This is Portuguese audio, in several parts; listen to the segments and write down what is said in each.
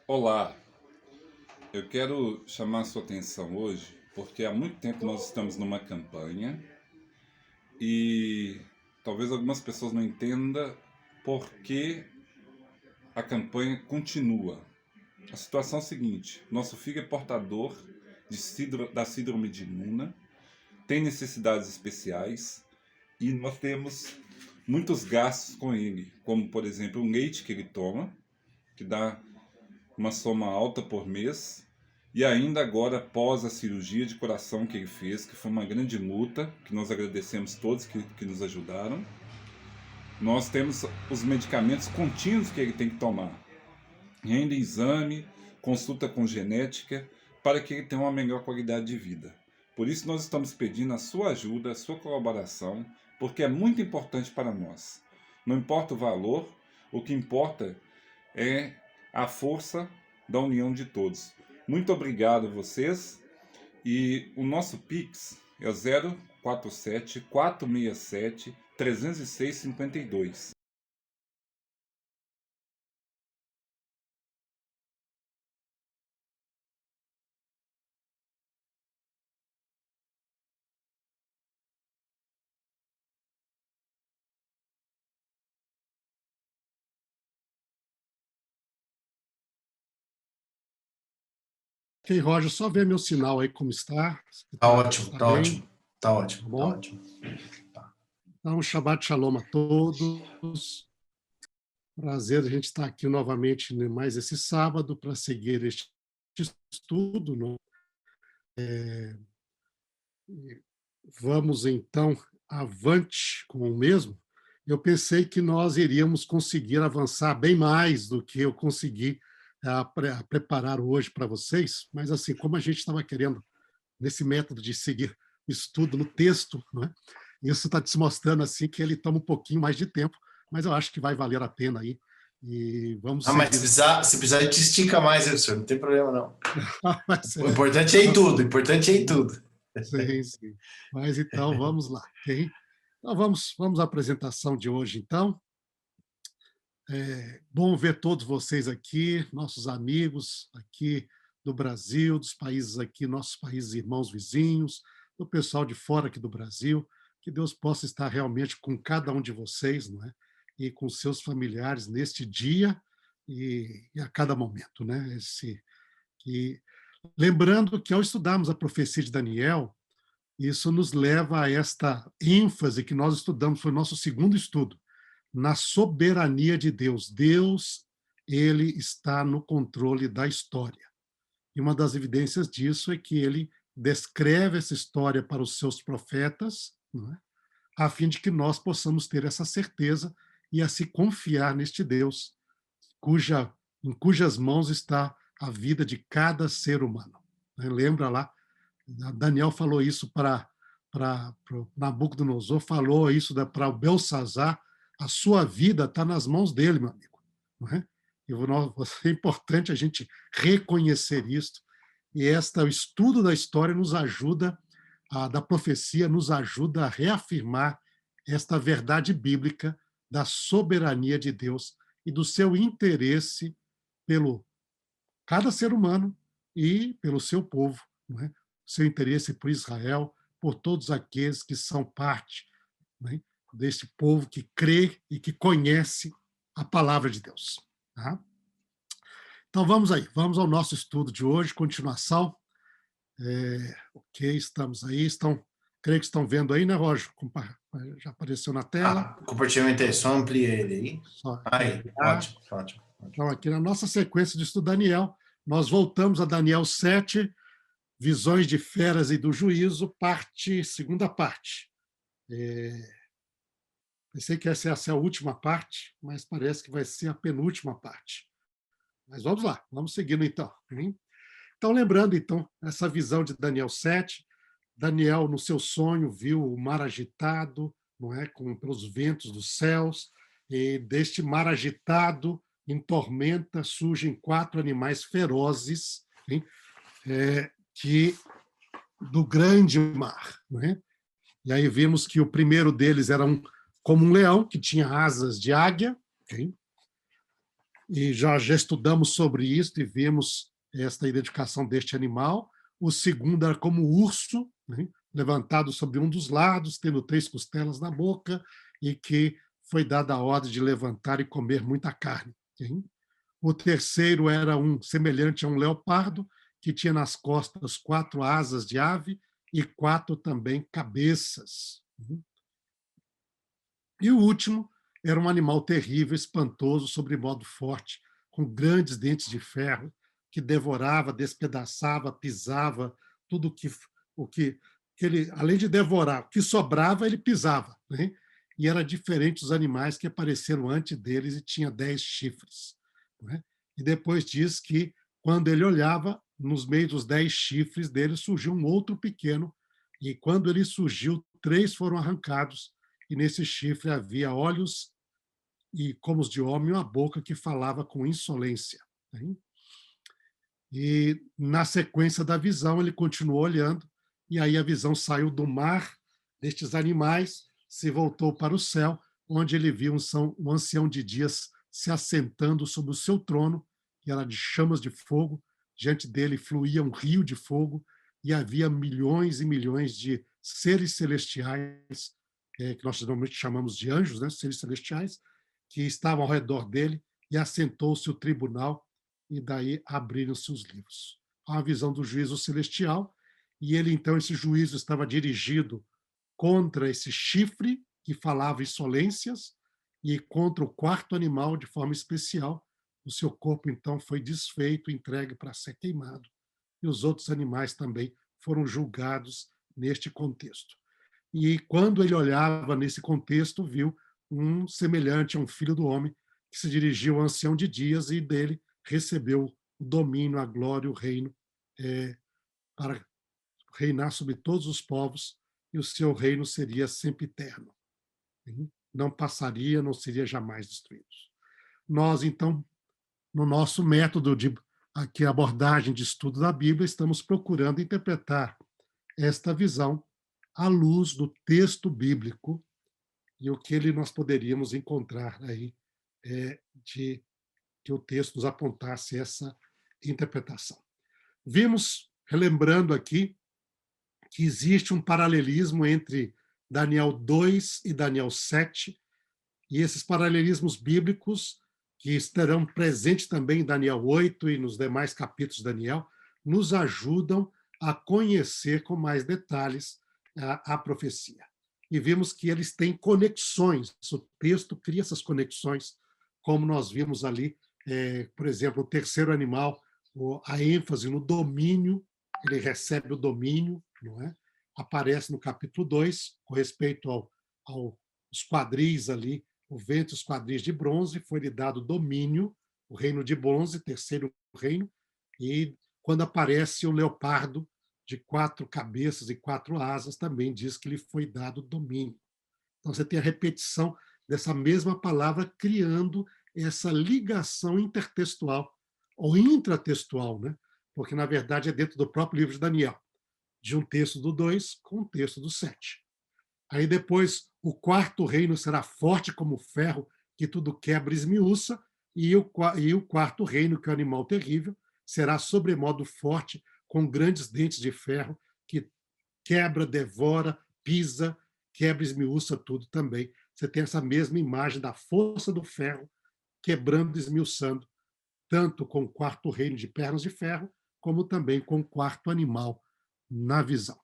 Olá, eu quero chamar a sua atenção hoje porque há muito tempo nós estamos numa campanha e talvez algumas pessoas não entendam por que a campanha continua. A situação é a seguinte: nosso filho é portador da síndrome de Nuna, tem necessidades especiais e nós temos muitos gastos com ele, como por exemplo o leite que ele toma, que dá uma soma alta por mês, e ainda agora após a cirurgia de coração que ele fez, que foi uma grande luta, que nós agradecemos todos que nos ajudaram. Nós temos os medicamentos contínuos que ele tem que tomar, ainda exame, consulta com genética, para que ele tenha uma melhor qualidade de vida. Por isso nós estamos pedindo a sua ajuda, a sua colaboração, porque é muito importante para nós. Não importa o valor, o que importa é a força da união de todos. Muito obrigado a vocês. E o nosso Pix é o 047 467 306 52. Ok, Roger, só ver meu sinal aí como está. Tá ótimo, tá tá bem? ótimo, tá ótimo, Tá bom? tá ótimo. Então, Shabbat Shalom a todos. Prazer a gente estar aqui novamente mais esse sábado para seguir este estudo. Não? Vamos, então, avante com o mesmo. Eu pensei que nós iríamos conseguir avançar bem mais do que eu consegui preparar hoje para vocês, mas, assim, como a gente estava querendo, nesse método de seguir o estudo no texto, não é? Isso está te mostrando assim que ele toma um pouquinho mais de tempo, mas eu acho que vai valer a pena aí. E vamos seguir. Mas se precisar, a gente estica mais, professor, não tem problema, não. O importante é em tudo, o importante é em tudo. Sim, sim. Mas então, vamos lá. Okay? Então, vamos à apresentação de hoje, então. Bom ver todos vocês aqui, nossos amigos aqui do Brasil, dos países aqui, nossos países irmãos vizinhos, do pessoal de fora aqui do Brasil, que Deus possa estar realmente com cada um de vocês, não é? E com seus familiares neste dia e a cada momento, né? Lembrando que ao estudarmos a profecia de Daniel, isso nos leva a esta ênfase que nós estudamos, foi o nosso segundo estudo, na soberania de Deus. Deus, ele está no controle da história. E uma das evidências disso é que ele descreve essa história para os seus profetas, não é? A fim de que nós possamos ter essa certeza e a se confiar neste Deus, em cujas mãos está a vida de cada ser humano. Lembra lá, Daniel falou isso para Nabucodonosor, falou isso para o Belsazar, a sua vida está nas mãos dele, meu amigo. Não é? É importante a gente reconhecer isso, e o estudo da história nos ajuda, da profecia, nos ajuda a reafirmar esta verdade bíblica da soberania de Deus e do seu interesse pelo cada ser humano e pelo seu povo, não é? Seu interesse por Israel, por todos aqueles que são parte, né, deste povo que crê e que conhece a palavra de Deus. Tá? Então vamos aí, vamos ao nosso estudo de hoje, continuação. Ok, estamos aí, creio que estão vendo aí, né, Roger? Já apareceu na tela. Compartilhamento aí, só amplia ele aí. Aí, ótimo, ótimo. Então, aqui na nossa sequência de estudo Daniel, nós voltamos a Daniel 7, Visões de Feras e do Juízo, segunda parte. Pensei que essa ia ser a última parte, mas parece que vai ser a penúltima parte. Mas vamos lá, vamos seguindo então. Então, lembrando então, essa visão de Daniel 7, Daniel, no seu sonho, viu o mar agitado, não é, pelos ventos dos céus, e deste mar agitado, em tormenta, surgem 4 animais ferozes, do grande mar. Não é? E aí vimos que o primeiro deles era como um leão, que tinha asas de águia. Okay? e já estudamos sobre isso e vimos esta identificação deste animal. O segundo era como urso, né? Levantado sobre um dos lados, tendo 3 costelas na boca, e que foi dada a ordem de levantar e comer muita carne. Hein? O terceiro era semelhante a um leopardo, que tinha nas costas 4 asas de ave e 4 também cabeças. E o último era um animal terrível, espantoso, sobremodo forte, com grandes dentes de ferro, que devorava, despedaçava, pisava, tudo que ele, além de devorar, o que sobrava, ele pisava. Né? E era diferente dos animais que apareceram antes deles e tinha 10 chifres. Né? E depois diz que, quando ele olhava, nos meios dos 10 chifres dele surgiu um outro pequeno, e quando ele surgiu, 3 foram arrancados, e nesse chifre havia olhos e como os de homem, uma boca que falava com insolência. Né? E na sequência da visão, ele continuou olhando, e aí a visão saiu do mar destes animais, se voltou para o céu, onde ele viu um ancião de dias se assentando sobre o seu trono, que era de chamas de fogo, diante dele fluía um rio de fogo, e havia milhões e milhões de seres celestiais, que nós normalmente chamamos de anjos, né, seres celestiais, que estavam ao redor dele, e assentou-se o tribunal, e daí abriram-se os livros. Há uma visão do juízo celestial, e ele, então, esse juízo estava dirigido contra esse chifre, que falava insolências, e contra o quarto animal de forma especial. O seu corpo, então, foi desfeito, entregue para ser queimado, e os outros animais também foram julgados neste contexto. E quando ele olhava nesse contexto, viu um semelhante a um filho do homem, que se dirigiu ao ancião de dias e dele recebeu o domínio, a glória, o reino, para reinar sobre todos os povos, e o seu reino seria sempre eterno. Não passaria, não seria jamais destruído. Nós, então, no nosso método de aqui, abordagem de estudo da Bíblia, estamos procurando interpretar esta visão à luz do texto bíblico e o que nós poderíamos encontrar aí de que o texto nos apontasse essa interpretação. Vimos, relembrando aqui, que existe um paralelismo entre Daniel 2 e Daniel 7, e esses paralelismos bíblicos, que estarão presentes também em Daniel 8 e nos demais capítulos de Daniel, nos ajudam a conhecer com mais detalhes a profecia. E vimos que eles têm conexões, o texto cria essas conexões, como nós vimos ali, por exemplo, o terceiro animal, a ênfase no domínio, ele recebe o domínio, não é? Aparece no capítulo 2, com respeito aos quadris ali, o vento e os quadris de bronze, foi-lhe dado domínio, o reino de bronze, terceiro reino, e quando aparece o leopardo de 4 cabeças e 4 asas, também diz que lhe foi dado domínio. Então você tem a repetição dessa mesma palavra, criando essa ligação intertextual, ou intratextual, né? Porque, na verdade, é dentro do próprio livro de Daniel, de um texto do 2 com um texto do 7. Aí depois, o quarto reino será forte como ferro, que tudo quebra e esmiuça, e o quarto reino, que é o animal terrível, será sobremodo forte, com grandes dentes de ferro, que quebra, devora, pisa, quebra e esmiuça tudo também. Você tem essa mesma imagem da força do ferro, quebrando e esmiuçando, tanto com o quarto reino de pernas de ferro, como também com o quarto animal na visão.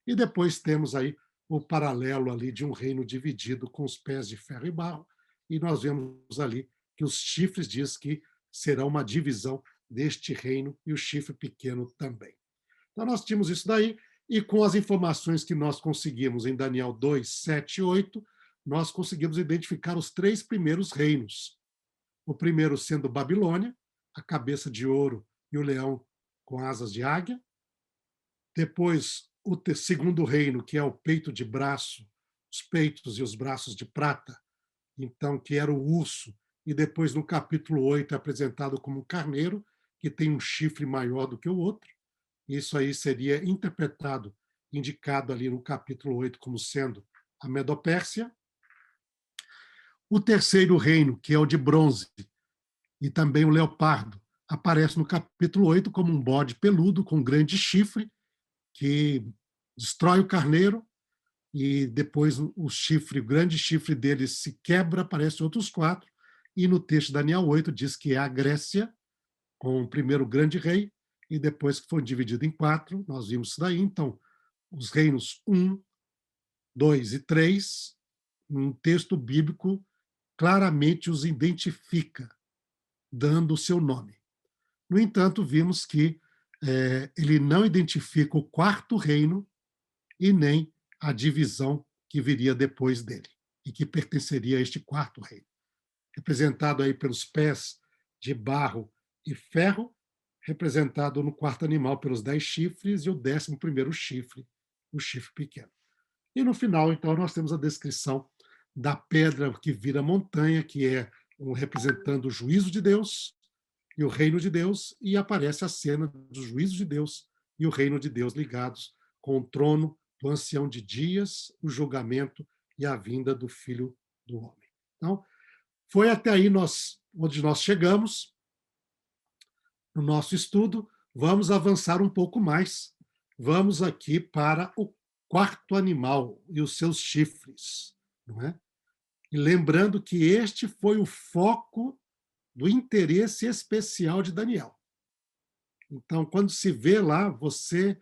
E depois temos aí o paralelo ali de um reino dividido com os pés de ferro e barro, e nós vemos ali que os chifres diz que será uma divisão deste reino e o chifre pequeno também. Então nós tínhamos isso daí, e com as informações que nós conseguimos em Daniel 2, 7 e 8, nós conseguimos identificar os 3 primeiros reinos. O primeiro sendo Babilônia, a cabeça de ouro e o leão com asas de águia. Depois, o segundo reino, que é o peito de braço, os peitos e os braços de prata, então, que era o urso, e depois no capítulo 8 é apresentado como um carneiro, que tem um chifre maior do que o outro. Isso aí seria interpretado, indicado ali no capítulo 8 como sendo a Medopérsia. O terceiro reino, que é o de bronze, e também o leopardo. Aparece no capítulo 8 como um bode peludo com um grande chifre que destrói o carneiro e depois o grande chifre dele se quebra, aparecem outros 4, e no texto de Daniel 8 diz que é a Grécia, com o primeiro grande rei, e depois que foi dividido em 4, nós vimos isso daí. Então, os reinos 1, 2 e 3, um texto bíblico claramente os identifica, dando o seu nome. No entanto, vimos que ele não identifica o 4º reino e nem a divisão que viria depois dele e que pertenceria a este 4º reino, representado aí pelos pés de barro e ferro, representado no 4º animal pelos 10 chifres e o 11º chifre, o chifre pequeno. E no final, então, nós temos a descrição da pedra que vira montanha, que é representando o juízo de Deus e o reino de Deus, e aparece a cena do juízo de Deus e o reino de Deus ligados com o trono do ancião de dias, o julgamento e a vinda do Filho do Homem. Então, foi até aí onde nós chegamos no nosso estudo. Vamos avançar um pouco mais. Vamos aqui para o 4º animal e os seus chifres, não é? E lembrando que este foi o foco do interesse especial de Daniel. Então, quando se vê lá, você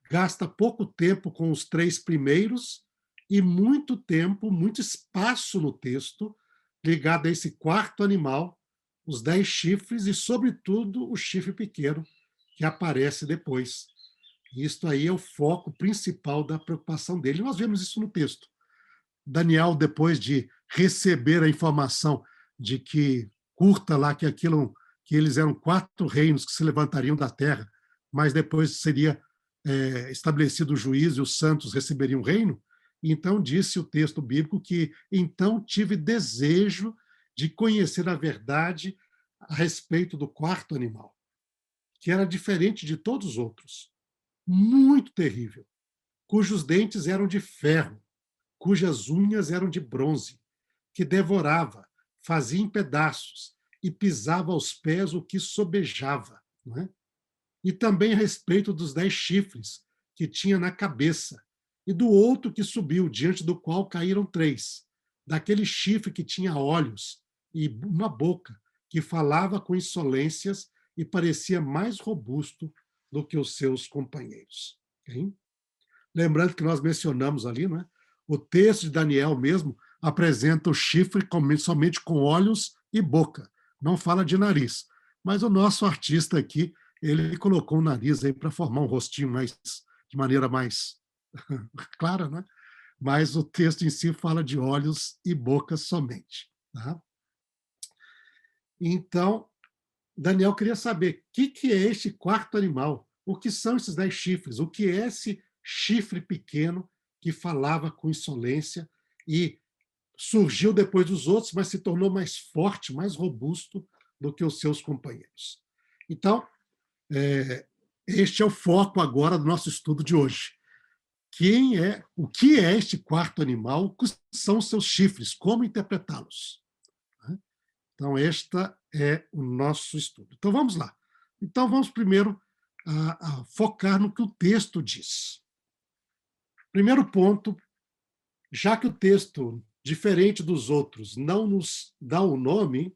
gasta pouco tempo com os 3 primeiros e muito tempo, muito espaço no texto ligado a esse 4º animal, os 10 chifres e, sobretudo, o chifre pequeno que aparece depois. Isto aí é o foco principal da preocupação dele. Nós vemos isso no texto. Daniel, depois de receber a informação de que que eles eram 4 reinos que se levantariam da terra, mas depois seria estabelecido o juízo e os santos receberiam o reino, então disse o texto bíblico que então tive desejo de conhecer a verdade a respeito do 4º animal, que era diferente de todos os outros, muito terrível, cujos dentes eram de ferro, cujas unhas eram de bronze, que devorava, fazia em pedaços e pisava aos pés o que sobejava. Não é? E também a respeito dos 10 chifres que tinha na cabeça, e do outro que subiu, diante do qual caíram 3, daquele chifre que tinha olhos e uma boca, que falava com insolências e parecia mais robusto do que os seus companheiros. Okay? Lembrando que nós mencionamos ali, não é? O texto de Daniel mesmo apresenta o chifre somente com olhos e boca, não fala de nariz. Mas o nosso artista aqui, ele colocou o nariz aí para formar um rostinho de maneira mais clara, né? Mas o texto em si fala de olhos e boca somente. Tá? Então, Daniel queria saber o que é este 4º animal, o que são esses 10 chifres, o que é esse chifre pequeno que falava com insolência e surgiu depois dos outros, mas se tornou mais forte, mais robusto do que os seus companheiros. Então, este é o foco agora do nosso estudo de hoje. O que é este 4º animal? O que são os seus chifres? Como interpretá-los? Então, este é o nosso estudo. Então, vamos lá. Então, vamos primeiro a focar no que o texto diz. Primeiro ponto, já que o texto, diferente dos outros, não nos dá o nome,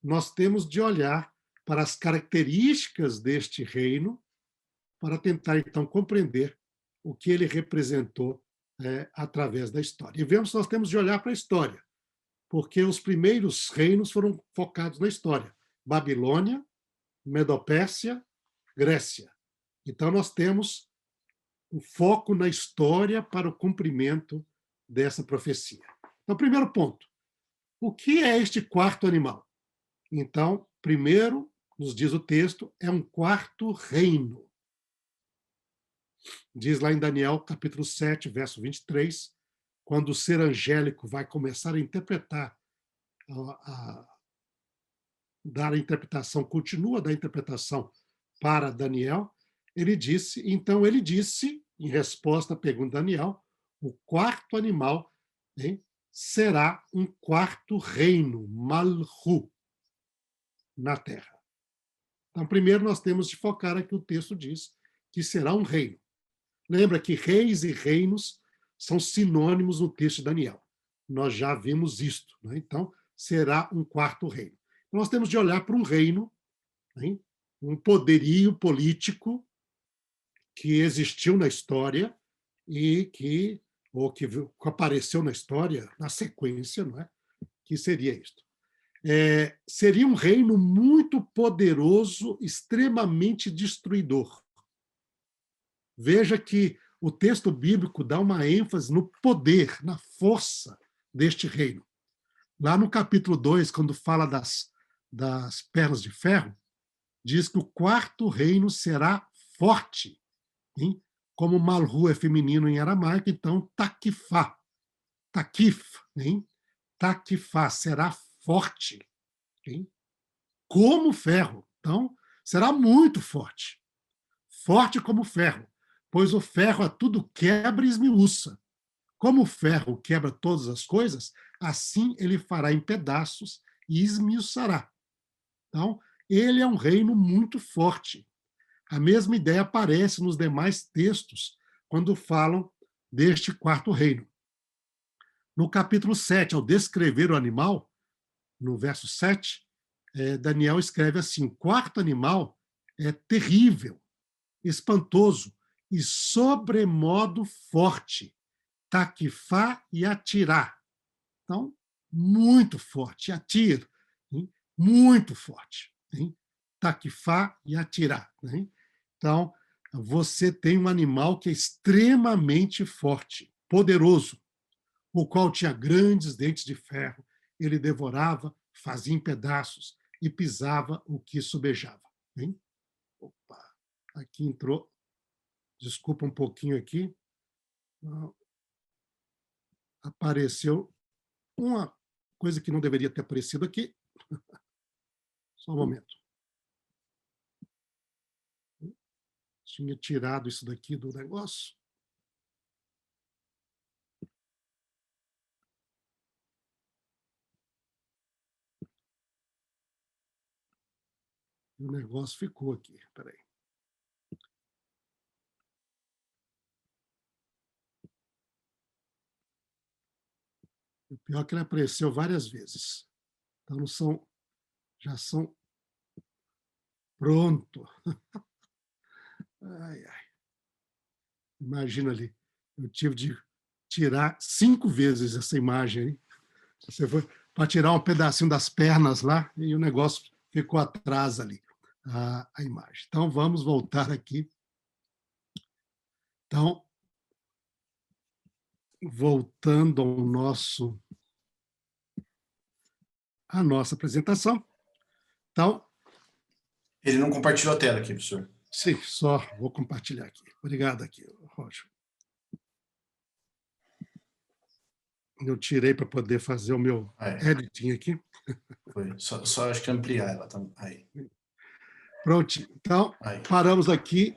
nós temos de olhar para as características deste reino para tentar, então, compreender o que ele representou através da história. E vemos que nós temos de olhar para a história, porque os primeiros reinos foram focados na história. Babilônia, Medopérsia, Grécia. Então, nós temos o foco na história para o cumprimento dessa profecia. Então, primeiro ponto. O que é este 4º animal? Então, primeiro, nos diz o texto, é um 4º reino. Diz lá em Daniel, capítulo 7, verso 23, quando o ser angélico vai começar a interpretar, dar a interpretação, continua a dar a interpretação para Daniel, ele disse, em resposta à pergunta de Daniel, o 4º animal será um 4º reino, Malhu. na terra. Então, primeiro nós temos de focar aqui, o texto diz que será um reino. Lembra que reis e reinos são sinônimos no texto de Daniel. Nós já vimos isto, né? Então, será um quarto reino. Então, nós temos de olhar para um reino, né? Um poderio político que existiu na história e que apareceu na história, na sequência, não é? Que seria isto. Seria um reino muito poderoso, extremamente destruidor. Veja que o texto bíblico dá uma ênfase no poder, na força deste reino. Lá no capítulo 2, quando fala das pernas de ferro, diz que o quarto reino será forte. Hein? Como Malhu é feminino em aramaico, então Taquifá. Taquif, hein? Taquifá, será forte. Hein? Como ferro. Então, será muito forte. Forte como ferro, pois o ferro a tudo quebra e esmiuça. Como o ferro quebra todas as coisas, assim ele fará em pedaços e esmiuçará. Então, ele é um reino muito forte. A mesma ideia aparece nos demais textos quando falam deste quarto reino. No capítulo 7, ao descrever o animal, no verso 7, Daniel escreve assim: o quarto animal é terrível, espantoso e sobremodo forte, taquifá e atirá. Então, muito forte, atir, hein? Muito forte, hein? Taquifá e atirá. Hein? Então, você tem um animal que é extremamente forte, poderoso, o qual tinha grandes dentes de ferro, ele devorava, fazia em pedaços e pisava o que subejava. Hein? Opa, aqui entrou, desculpa um pouquinho aqui, apareceu uma coisa que não deveria ter aparecido aqui. Só um momento. Tinha tirado isso daqui do negócio. O negócio ficou aqui. Espera aí. O pior é que ele apareceu várias vezes. Então, não são, já são... Pronto. Ai, ai. Imagina ali. Eu tive de tirar 5 vezes essa imagem. Hein? Você foi para tirar um pedacinho das pernas lá e o negócio ficou atrás ali, a imagem. Então, vamos voltar aqui. Então, voltando à nossa apresentação. Então, ele não compartilhou a tela aqui, professor. Sim, só vou compartilhar aqui. Obrigado aqui, Roger. Eu tirei para poder fazer o meu editing aqui. Foi. Só acho que ampliar ela. Aí. Pronto. Então, paramos aqui.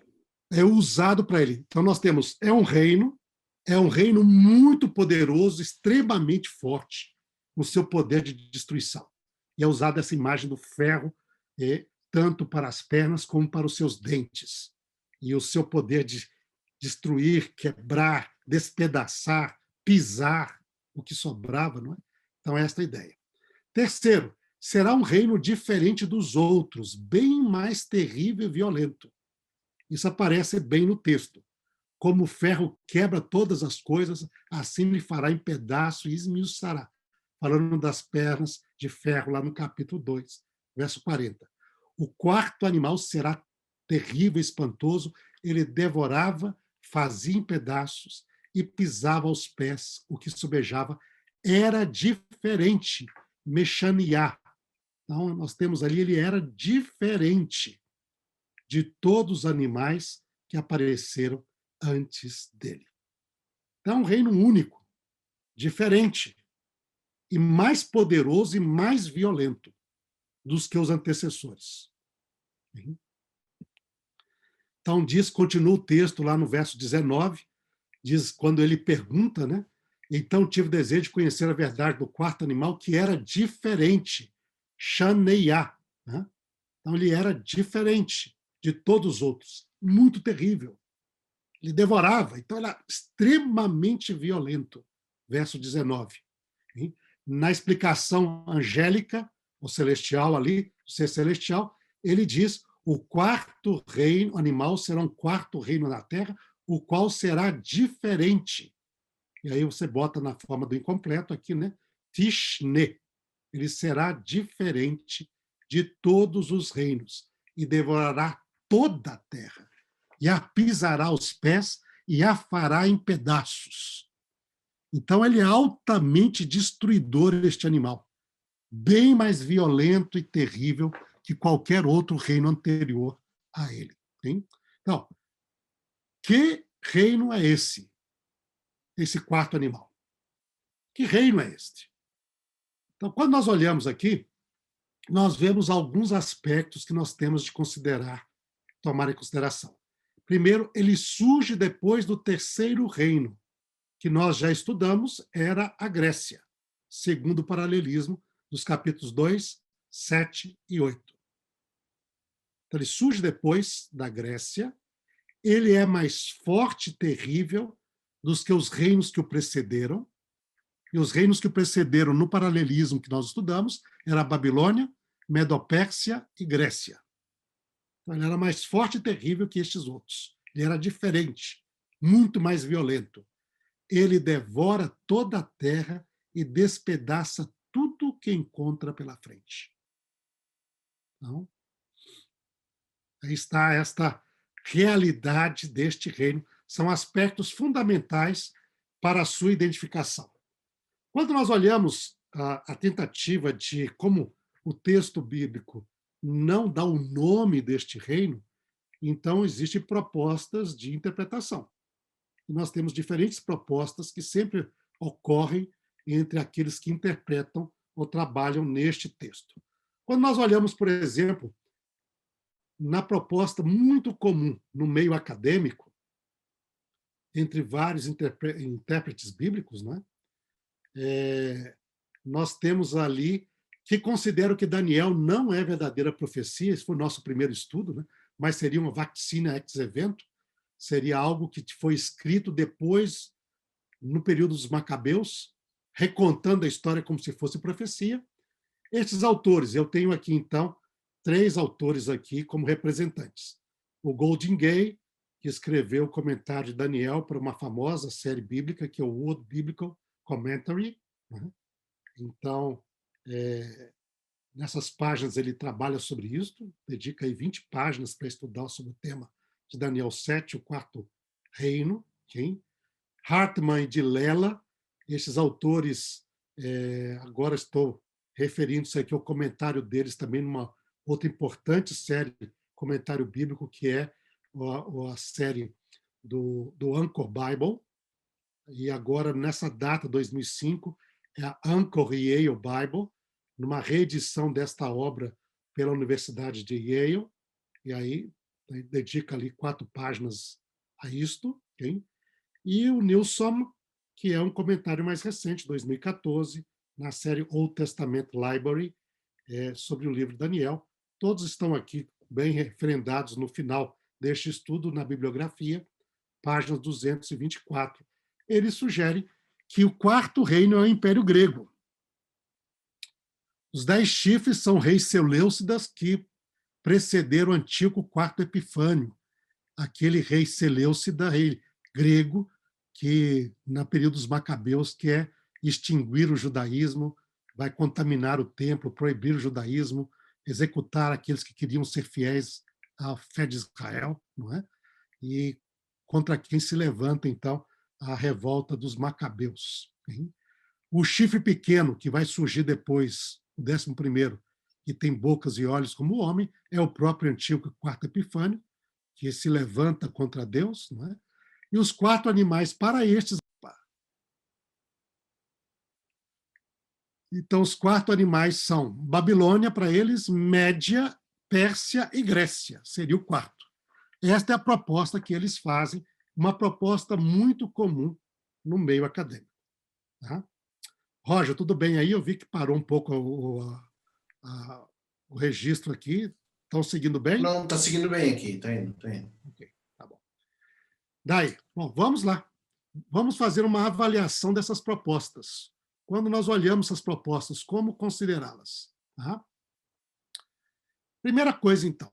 É usado para ele. Então, nós temos, é um reino muito poderoso, extremamente forte, no seu poder de destruição. E é usada essa imagem do ferro, tanto para as pernas como para os seus dentes. E o seu poder de destruir, quebrar, despedaçar, pisar o que sobrava, não é? Então, esta é a ideia. Terceiro, será um reino diferente dos outros, bem mais terrível e violento. Isso aparece bem no texto. Como o ferro quebra todas as coisas, assim lhe fará em pedaço e esmiuçará. Falando das pernas de ferro, lá no capítulo 2, verso 40. O quarto animal será terrível e espantoso, ele devorava, fazia em pedaços e pisava aos pés o que sobejava. Era diferente, Mexaniá. Então, nós temos ali, ele era diferente de todos os animais que apareceram antes dele. Então, um reino único, diferente, e mais poderoso e mais violento dos que os antecessores. Então, continua o texto lá no verso 19, diz, quando ele pergunta, né? Então tive o desejo de conhecer a verdade do quarto animal, que era diferente, Xaneiá, né? Então, ele era diferente de todos os outros, muito terrível. Ele devorava, então era extremamente violento. Verso 19. Hein? Na explicação angélica, ou celestial ali, o ser celestial, ele diz: o quarto reino animal será um quarto reino na terra, o qual será diferente. E aí você bota na forma do incompleto aqui, né? Tishne. Ele será diferente de todos os reinos e devorará toda a terra e a pisará aos pés e a fará em pedaços. Então, ele é altamente destruidor, este animal, bem mais violento e terrível que qualquer outro reino anterior a ele. Hein? Então, que reino é esse? Esse quarto animal. Que reino é este? Então, quando nós olhamos aqui, nós vemos alguns aspectos que nós temos de considerar, tomar em consideração. Primeiro, ele surge depois do terceiro reino, que nós já estudamos, era a Grécia, segundo o paralelismo dos capítulos 2, 7 e 8. Então, ele surge depois da Grécia, ele é mais forte e terrível dos que os reinos que o precederam, e os reinos que o precederam no paralelismo que nós estudamos era a Babilônia, Medopérsia e Grécia. Então, ele era mais forte e terrível que estes outros. Ele era diferente, muito mais violento. Ele devora toda a terra e despedaça tudo que encontra pela frente. Então, aí está esta realidade deste reino. São aspectos fundamentais para a sua identificação. Quando nós olhamos a tentativa de como o texto bíblico não dá o nome deste reino, então existem propostas de interpretação. E nós temos diferentes propostas que sempre ocorrem entre aqueles que interpretam ou trabalham neste texto. Quando nós olhamos, por exemplo, na proposta muito comum no meio acadêmico, entre vários intérpretes bíblicos, né? Nós temos ali que consideram que Daniel não é verdadeira profecia, esse foi o nosso primeiro estudo, né? Mas seria uma vaccina ex evento, seria algo que foi escrito depois, no período dos Macabeus, recontando a história como se fosse profecia. Estes autores, eu tenho aqui, então, 3 autores aqui como representantes. O Golding Gay, que escreveu o comentário de Daniel para uma famosa série bíblica, que é o World Biblical Commentary. Né? Então, nessas páginas ele trabalha sobre isso, dedica aí 20 páginas para estudar sobre o tema de Daniel 7, o quarto reino. Okay? Hartman e Dilela, esses autores, agora estou referindo-se aqui ao comentário deles também numa outra importante série, comentário bíblico, que é a série do Anchor Bible, e agora, nessa data, 2005, é a Anchor Yale Bible, numa reedição desta obra pela Universidade de Yale, e aí dedica ali 4 páginas a isto. Okay? E o Nilson, que é um comentário mais recente, 2014, na série Old Testament Library, sobre o livro Daniel. Todos estão aqui bem referendados no final deste estudo, na bibliografia, páginas 224. Ele sugere que o quarto reino é o Império Grego. Os 10 chifres são reis Seleucidas que precederam o antigo quarto Epifânio, aquele rei Seleucida, rei grego, que, no período dos Macabeus, quer extinguir o judaísmo, vai contaminar o templo, proibir o judaísmo, executar aqueles que queriam ser fiéis à fé de Israel, não é? E contra quem se levanta, então, a revolta dos Macabeus. Hein? O chifre pequeno, que vai surgir depois, o 11º, que tem bocas e olhos como o homem, é o próprio antigo quarto Epifânio, que se levanta contra Deus, não é? E os 4 animais para estes. Então, os 4 animais são Babilônia, para eles, Média, Pérsia e Grécia, seria o quarto. Esta é a proposta que eles fazem, uma proposta muito comum no meio acadêmico. Tá? Roger, tudo bem aí? Eu vi que parou um pouco o registro aqui. Estão seguindo bem? Não, está seguindo bem aqui, está indo, está indo. Ok, tá bom. Daí, bom, vamos lá. Vamos fazer uma avaliação dessas propostas. Quando nós olhamos essas propostas, como considerá-las? Tá? Primeira coisa, então.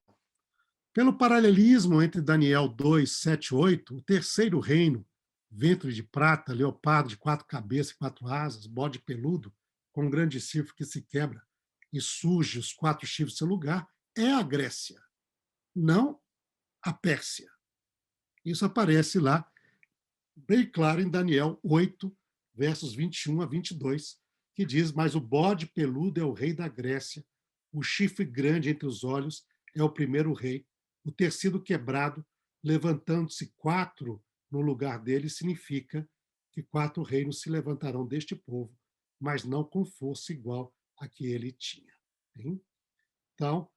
Pelo paralelismo entre Daniel 2, 7, 8, o terceiro reino, ventre de prata, leopardo de 4 cabeças e 4 asas, bode peludo, com um grande chifre que se quebra e surge os 4 chifres do seu lugar, é a Grécia, não a Pérsia. Isso aparece lá, bem claro, em Daniel 8, versos 21 a 22, que diz: mas o bode peludo é o rei da Grécia, o chifre grande entre os olhos é o primeiro rei, o tecido quebrado, levantando-se 4 no lugar dele, significa que 4 reinos se levantarão deste povo, mas não com força igual a que ele tinha. Hein? Então,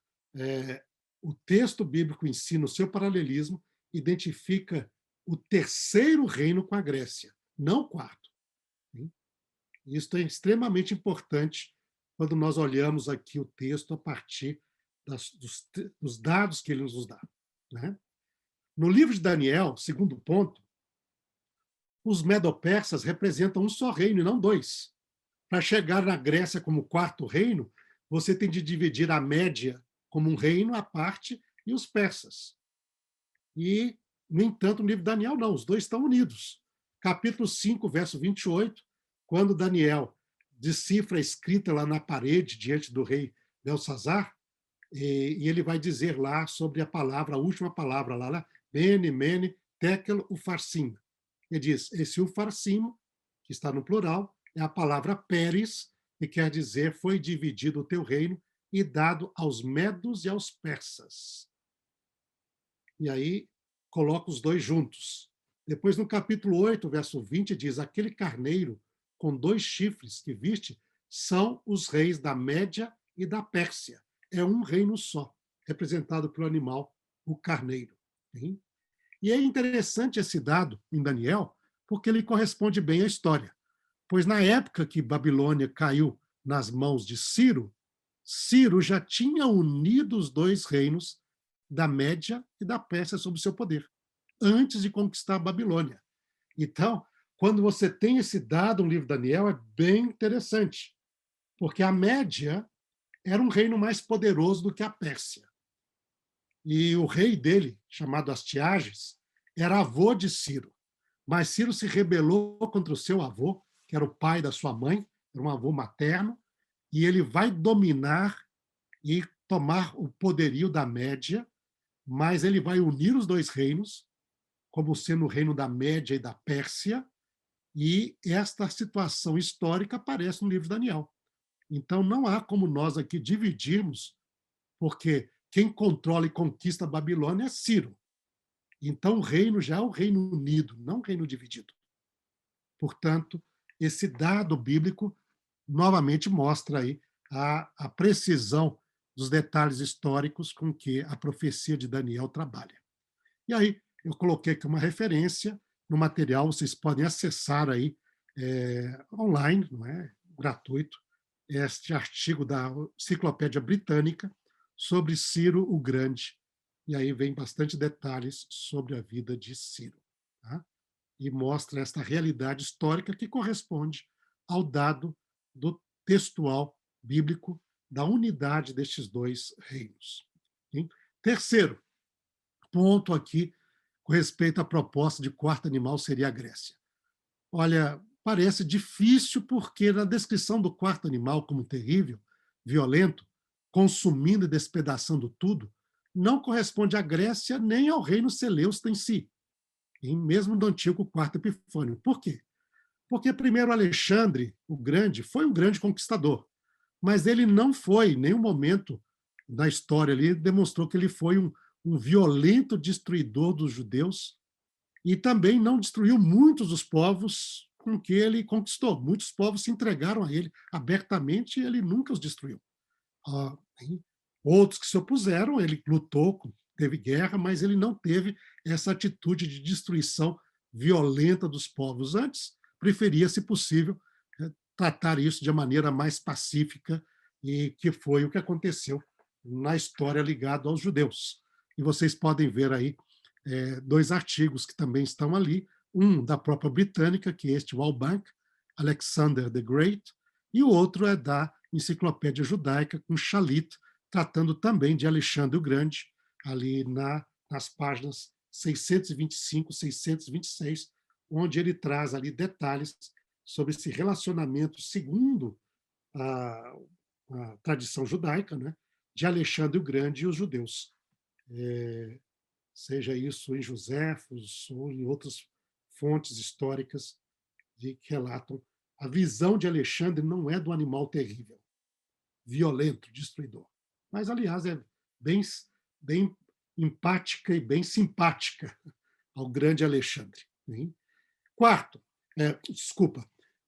o texto bíblico em si, no seu paralelismo, identifica o terceiro reino com a Grécia, não o quarto. Hein? Isso é extremamente importante quando nós olhamos aqui o texto a partir dos dados que ele nos dá. Né? No livro de Daniel, segundo ponto, os medo-persas representam um só reino e não 2. Para chegar na Grécia como quarto reino, você tem de dividir a Média como um reino à parte e os persas. E, no entanto, no livro de Daniel, não, os dois estão unidos. Capítulo 5, verso 28, quando Daniel decifra a escrita lá na parede, diante do rei Belsazar, e ele vai dizer lá sobre a palavra, a última palavra lá, Mene, Mene, Tekel, Ufarsim. Ele diz, esse Ufarsim, que está no plural, é a palavra Pérez, que quer dizer, foi dividido o teu reino e dado aos medos e aos persas. E aí coloca os dois juntos. Depois, no capítulo 8, verso 20, diz, aquele carneiro com 2 chifres que viste são os reis da Média e da Pérsia. É um reino só, representado pelo animal, o carneiro. Hein? E é interessante esse dado em Daniel, porque ele corresponde bem à história. Pois na época que Babilônia caiu nas mãos de Ciro, Ciro já tinha unido os 2 reinos da Média e da Pérsia sob seu poder, antes de conquistar a Babilônia. Então, quando você tem esse dado no livro de Daniel, é bem interessante, porque a Média era um reino mais poderoso do que a Pérsia. E o rei dele, chamado Astiages, era avô de Ciro. Mas Ciro se rebelou contra o seu avô, que era o pai da sua mãe, era um avô materno, e ele vai dominar e tomar o poderio da Média, mas ele vai unir os 2 reinos, como sendo o reino da Média e da Pérsia, e esta situação histórica aparece no livro de Daniel. Então, não há como nós aqui dividirmos, porque quem controla e conquista a Babilônia é Ciro. Então, o reino já é o reino unido, não o reino dividido. Portanto, esse dado bíblico novamente mostra aí a precisão dos detalhes históricos com que a profecia de Daniel trabalha. E aí, eu coloquei aqui uma referência no material, vocês podem acessar aí online, não é? Gratuito, este artigo da Enciclopédia Britânica sobre Ciro o Grande. E aí vem bastante detalhes sobre a vida de Ciro. Tá? E mostra esta realidade histórica que corresponde ao dado do textual bíblico da unidade destes 2 reinos. Hein? Terceiro ponto aqui, com respeito à proposta de quarto animal, seria a Grécia. Olha, parece difícil porque na descrição do quarto animal como terrível, violento, consumindo e despedaçando tudo, não corresponde à Grécia nem ao reino Seleucida em si, mesmo do antigo quarto Epifânio. Por quê? Porque primeiro Alexandre, o Grande, foi um grande conquistador, mas ele não foi, em nenhum momento da história ali, demonstrou que ele foi um violento destruidor dos judeus e também não destruiu muitos dos povos com que ele conquistou. Muitos povos se entregaram a ele abertamente e ele nunca os destruiu. Outros que se opuseram, ele lutou, teve guerra, mas ele não teve essa atitude de destruição violenta dos povos. Antes, preferia, se possível, tratar isso de maneira mais pacífica, e que foi o que aconteceu na história ligado aos judeus. E vocês podem ver aí 2 artigos que também estão ali, um da própria britânica, que é este Walbank, Alexander the Great, e o outro é da Enciclopédia Judaica, com Shalit, tratando também de Alexandre o Grande, ali nas páginas 625, 626, onde ele traz ali detalhes sobre esse relacionamento, segundo a tradição judaica, né, de Alexandre o Grande e os judeus. Seja isso em Joséfos ou em outras fontes históricas que relatam a visão de Alexandre não é do animal terrível, violento, destruidor, mas, aliás, é bem empática e bem simpática ao grande Alexandre. Hein? Quarto,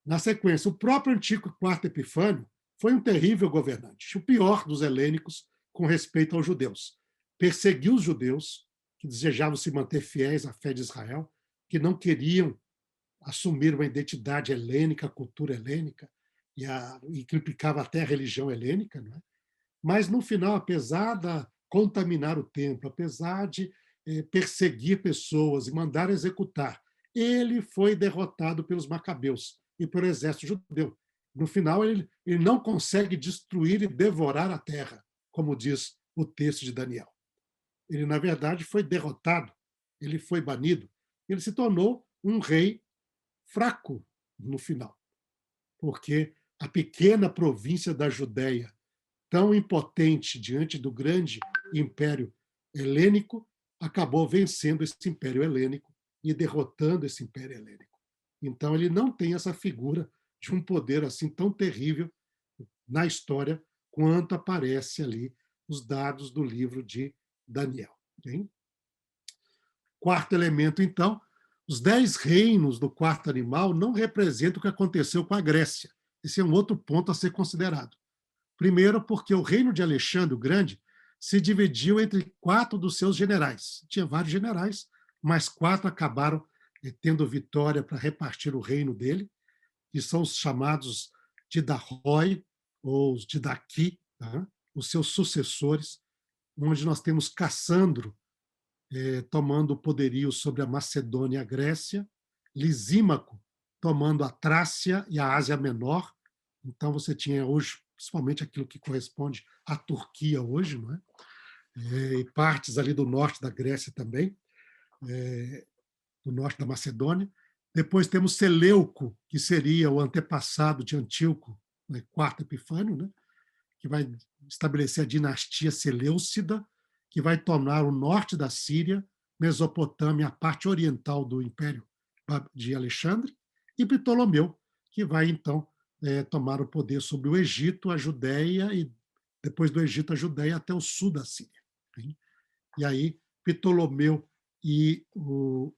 na sequência, o próprio Antíoco IV Epifânio foi um terrível governante, o pior dos helênicos com respeito aos judeus. Perseguiu os judeus, que desejavam se manter fiéis à fé de Israel, que não queriam assumir uma identidade helênica, a cultura helênica, e criticava até a religião helênica. Não é? Mas, no final, apesar de contaminar o templo, apesar de perseguir pessoas e mandar executar, ele foi derrotado pelos macabeus e pelo exército judeu. No final, ele não consegue destruir e devorar a terra, como diz o texto de Daniel. Ele, na verdade, foi derrotado, ele foi banido, ele se tornou um rei fraco no final, porque a pequena província da Judéia, tão impotente diante do grande império helênico, acabou vencendo esse império helênico e derrotando esse império helênico. Então, ele não tem essa figura de um poder assim tão terrível na história quanto aparece ali nos dados do livro de Daniel. Okay? Quarto elemento, então, os 10 reinos do quarto animal não representam o que aconteceu com a Grécia. Esse é um outro ponto a ser considerado. Primeiro, porque o reino de Alexandre o Grande se dividiu entre 4 dos seus generais. Tinha vários generais, mas 4 acabaram tendo vitória para repartir o reino dele, que são os chamados Didarroi, ou os Didaqui, tá? Os seus sucessores, onde nós temos Cassandro tomando o poderio sobre a Macedônia e a Grécia, Lisímaco tomando a Trácia e a Ásia Menor. Então, você tinha hoje, principalmente aquilo que corresponde à Turquia hoje, não é? E partes ali do norte da Grécia também, do norte da Macedônia. Depois temos Seleuco, que seria o antepassado de Antíoco, né, quarto Epifânio, né, que vai estabelecer a dinastia Seleucida, que vai tornar o norte da Síria, Mesopotâmia, a parte oriental do Império de Alexandre, e Ptolomeu, que vai, então, tomar o poder sobre o Egito, a Judéia, e depois do Egito, a Judéia, até o sul da Síria. E aí, Ptolomeu e o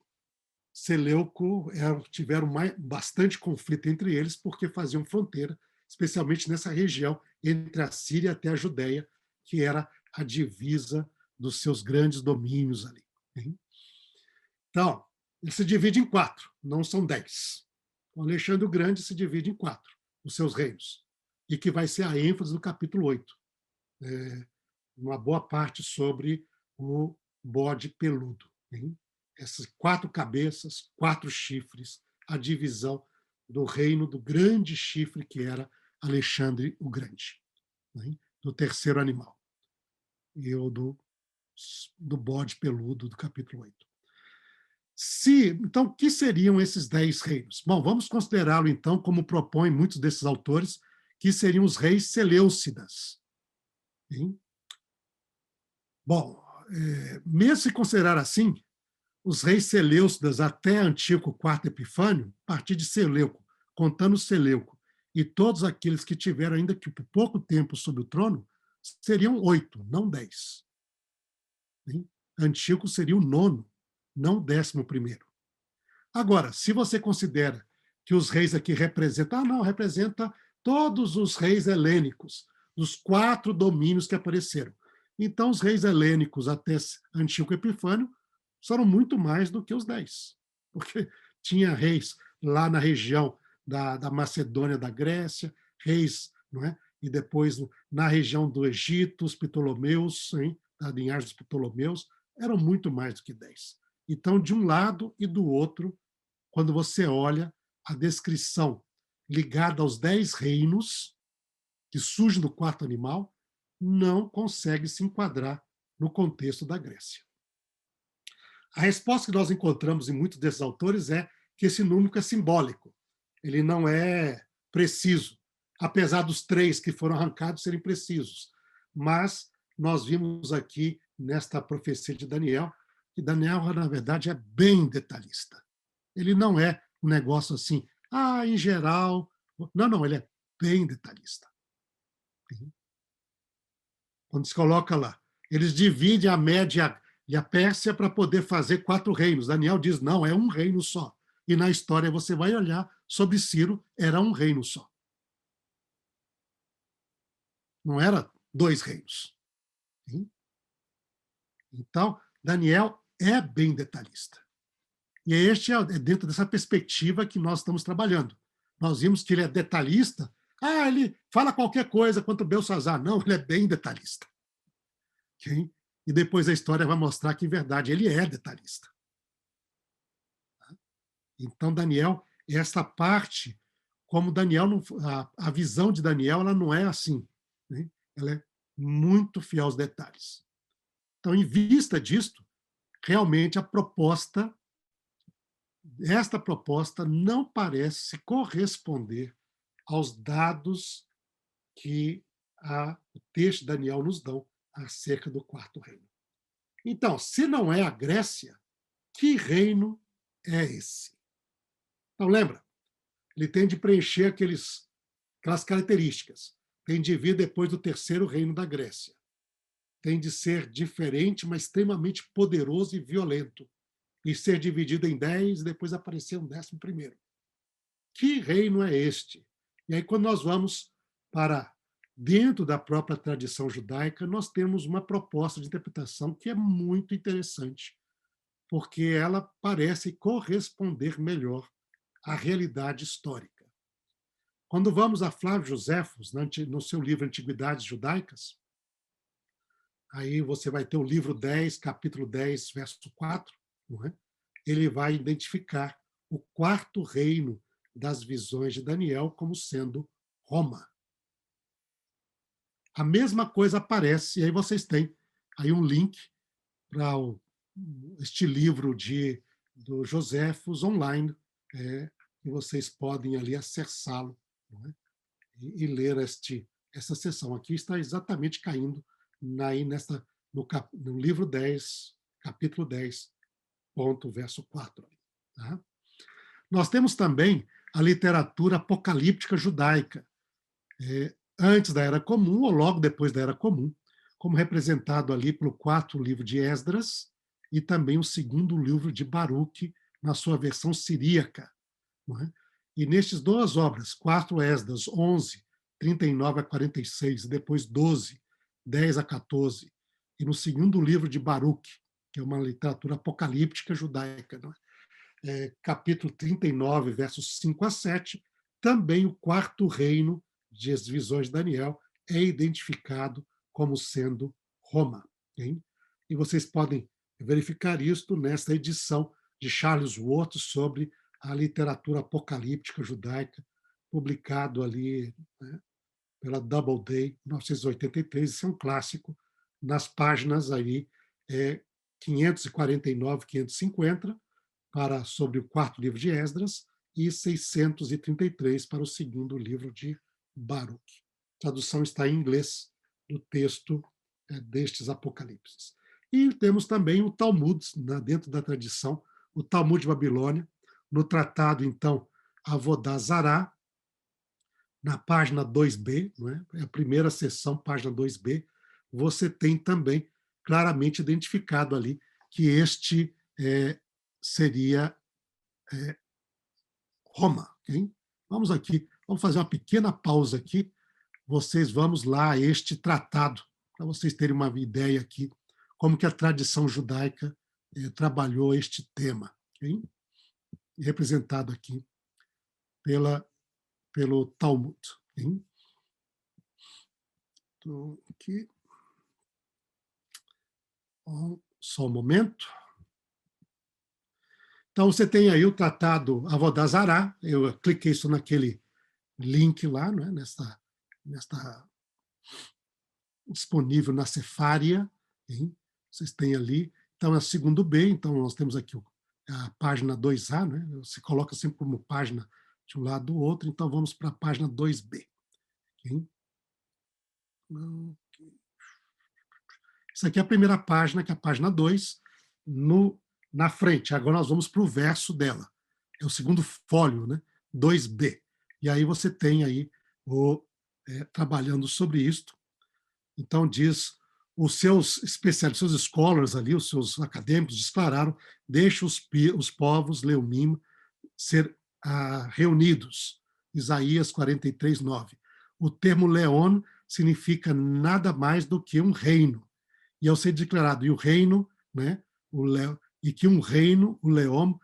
Seleuco tiveram bastante conflito entre eles, porque faziam fronteira, especialmente nessa região, entre a Síria até a Judéia, que era a divisa dos seus grandes domínios ali. Então, ele se divide em 4, não são 10. O Alexandre o Grande se divide em 4, os seus reinos, e que vai ser a ênfase do capítulo 8. Uma boa parte sobre o bode peludo. Essas 4 cabeças, 4 chifres, a divisão do reino do grande chifre que era Alexandre o Grande, do terceiro animal, e o do bode peludo do capítulo 8. Então, o que seriam esses 10 reinos? Bom, vamos considerá-lo, então, como propõem muitos desses autores, que seriam os reis seleucidas. Bom, mesmo se considerar assim, os reis seleucidas até Antíoco IV Epifânio, a partir de Seleuco, contando Seleuco, e todos aqueles que tiveram ainda que por pouco tempo sob o trono, seriam 8, não 10. Antíoco seria o 9º, não o 11º. Agora, se você considera que os reis aqui representam, representa todos os reis helênicos, dos 4 domínios que apareceram. Então, os reis helênicos até Antíoco Epifânio foram muito mais do que os 10, porque tinha reis lá na região da Macedônia, da Grécia, reis, não é, e depois na região do Egito, os Ptolomeus, hein, da linhagem dos Ptolomeus, eram muito mais do que 10. Então, de um lado e do outro, quando você olha a descrição ligada aos 10 reinos que surgem do quarto animal, não consegue se enquadrar no contexto da Grécia. A resposta que nós encontramos em muitos desses autores é que esse número é simbólico, ele não é preciso, apesar dos 3 que foram arrancados serem precisos. Mas nós vimos aqui, nesta profecia de Daniel, que Daniel, na verdade, é bem detalhista. Ele não é um negócio assim, em geral. Não, ele é bem detalhista. Quando se coloca lá, eles dividem a Média e a Pérsia para poder fazer 4 reinos. Daniel diz, não, é um reino só. E na história você vai olhar, sobre Ciro, era um reino só. Não era 2 reinos. Então, Daniel é bem detalhista. E este é dentro dessa perspectiva que nós estamos trabalhando. Nós vimos que ele é detalhista. Ele fala qualquer coisa quanto Belsazar. Não, ele é bem detalhista. Okay? E depois a história vai mostrar que, em verdade, ele é detalhista. Então, Daniel, essa parte, como Daniel, a visão de Daniel, ela não é assim. Né? Ela é muito fiel aos detalhes. Então, em vista disto, realmente esta proposta não parece corresponder aos dados que o texto de Daniel nos dão acerca do quarto reino. Então, se não é a Grécia, que reino é esse? Então, lembra, ele tem de preencher aquelas características. Tem de vir depois do terceiro reino da Grécia. Tem de ser diferente, mas extremamente poderoso e violento. E ser dividido em 10 e depois aparecer um 11º. Que reino é este? E aí, quando nós vamos para dentro da própria tradição judaica, nós temos uma proposta de interpretação que é muito interessante, porque ela parece corresponder melhor à realidade histórica. Quando vamos a Flávio Joséfos, no seu livro Antiguidades Judaicas, aí você vai ter o livro 10, capítulo 10, verso 4, não é? Ele vai identificar o quarto reino das visões de Daniel como sendo Roma. A mesma coisa aparece, e aí vocês têm aí um link para este livro do Joséfos online, que vocês podem ali acessá-lo, não é? e ler essa sessão. Aqui está exatamente caindo no livro 10, capítulo 10, verso 4. Tá? Nós temos também a literatura apocalíptica judaica, antes da Era Comum ou logo depois da Era Comum, como representado ali pelo 4º livro de Esdras e também o 2º livro de Baruque, na sua versão siríaca. Não é? E nestes 2 obras, 4 Esdras, 11, 39 a 46, e depois 12, 10 a 14, e no 2º livro de Baruque, que é uma literatura apocalíptica judaica, não é? Capítulo 39, versos 5 a 7, também o quarto reino das visões de Daniel é identificado como sendo Roma. Hein? E vocês podem verificar isto nesta edição de Charles Worth sobre a literatura apocalíptica judaica, publicado ali, né, pela Doubleday, 1983. Isso é um clássico, nas páginas aí 549, 550, sobre o 4º livro de Esdras, e 633 para o 2º livro de Baruque. A tradução está em inglês do texto destes apocalipses. E temos também o Talmud, dentro da tradição, o Talmud de Babilônia, no tratado, então, Avodá Zará, na página 2b, não é? A primeira seção, página 2b, você tem também claramente identificado ali que este seria Roma. Okay? Vamos aqui, vamos fazer uma pequena pausa aqui. Vamos lá a este tratado, para vocês terem uma ideia aqui, como que a tradição judaica trabalhou este tema. Okay? Representado aqui pelo Talmud. Okay? Estou aqui. Só um momento. Então, você tem aí o Tratado Avodazará. Eu cliquei só naquele link lá, né, nesta disponível na Cefária. Hein? Vocês têm ali. Então, é o segundo B. Então, nós temos aqui a página 2A. Né? Se coloca sempre como página de um lado do outro. Então, vamos para a página 2B. Okay? Isso aqui é a primeira página, que é a página 2, na frente. Agora nós vamos para o verso dela. É o segundo fólio, né? 2B. E aí você tem aí trabalhando sobre isto. Então diz, os seus especialistas, os seus scholars ali, os seus acadêmicos declararam, deixa os povos Leumim ser reunidos. Isaías 43:9. O termo Leon significa nada mais do que um reino. E ao ser declarado, e o reino, né, e que um reino, o Leom,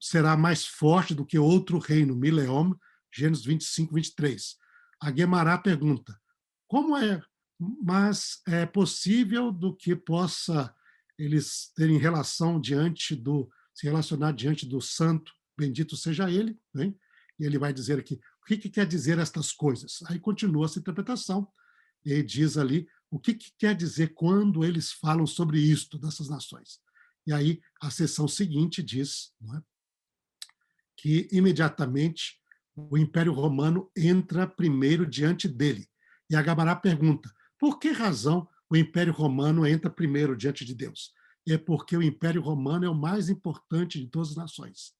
será mais forte do que outro reino, Mileom, Gênesis 25:23. A Guemará pergunta, como é, mas é possível do que possa eles terem relação se relacionar diante do santo, bendito seja ele, né? E ele vai dizer aqui, o que quer dizer estas coisas? Aí continua essa interpretação, e diz ali, o que quer dizer quando eles falam sobre isto, dessas nações? E aí, a seção seguinte diz, não é, que imediatamente o Império Romano entra primeiro diante dele. E a Gabará pergunta, por que razão o Império Romano entra primeiro diante de Deus? É porque o Império Romano é o mais importante de todas as nações.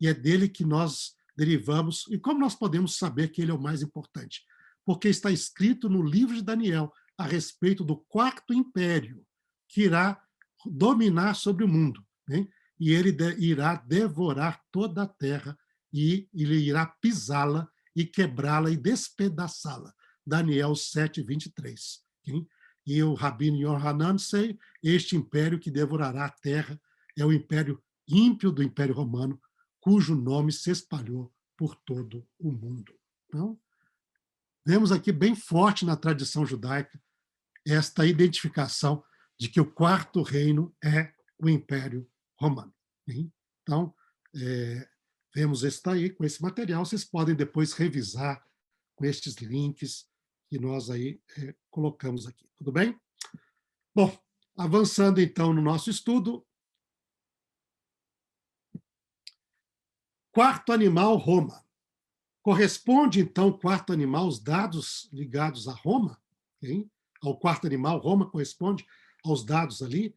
E é dele que nós derivamos. E como nós podemos saber que ele é o mais importante? Porque está escrito no livro de Daniel a respeito do quarto império, que irá dominar sobre o mundo. Né? E ele irá devorar toda a terra, e ele irá pisá-la e quebrá-la e despedaçá-la. Daniel 7:23. Okay? E o Rabino Yohanan sei, este império que devorará a terra é o império ímpio do Império Romano, cujo nome se espalhou por todo o mundo. Então, vemos aqui bem forte na tradição judaica esta identificação de que o quarto reino é o Império Romano. Então, vemos isso aí, com esse material, vocês podem depois revisar com estes links que nós aí colocamos aqui. Tudo bem? Bom, avançando então no nosso estudo. Quarto animal, Roma. Corresponde, então, o quarto animal, os dados ligados a Roma, okay? Ao quarto animal, Roma corresponde aos dados ali.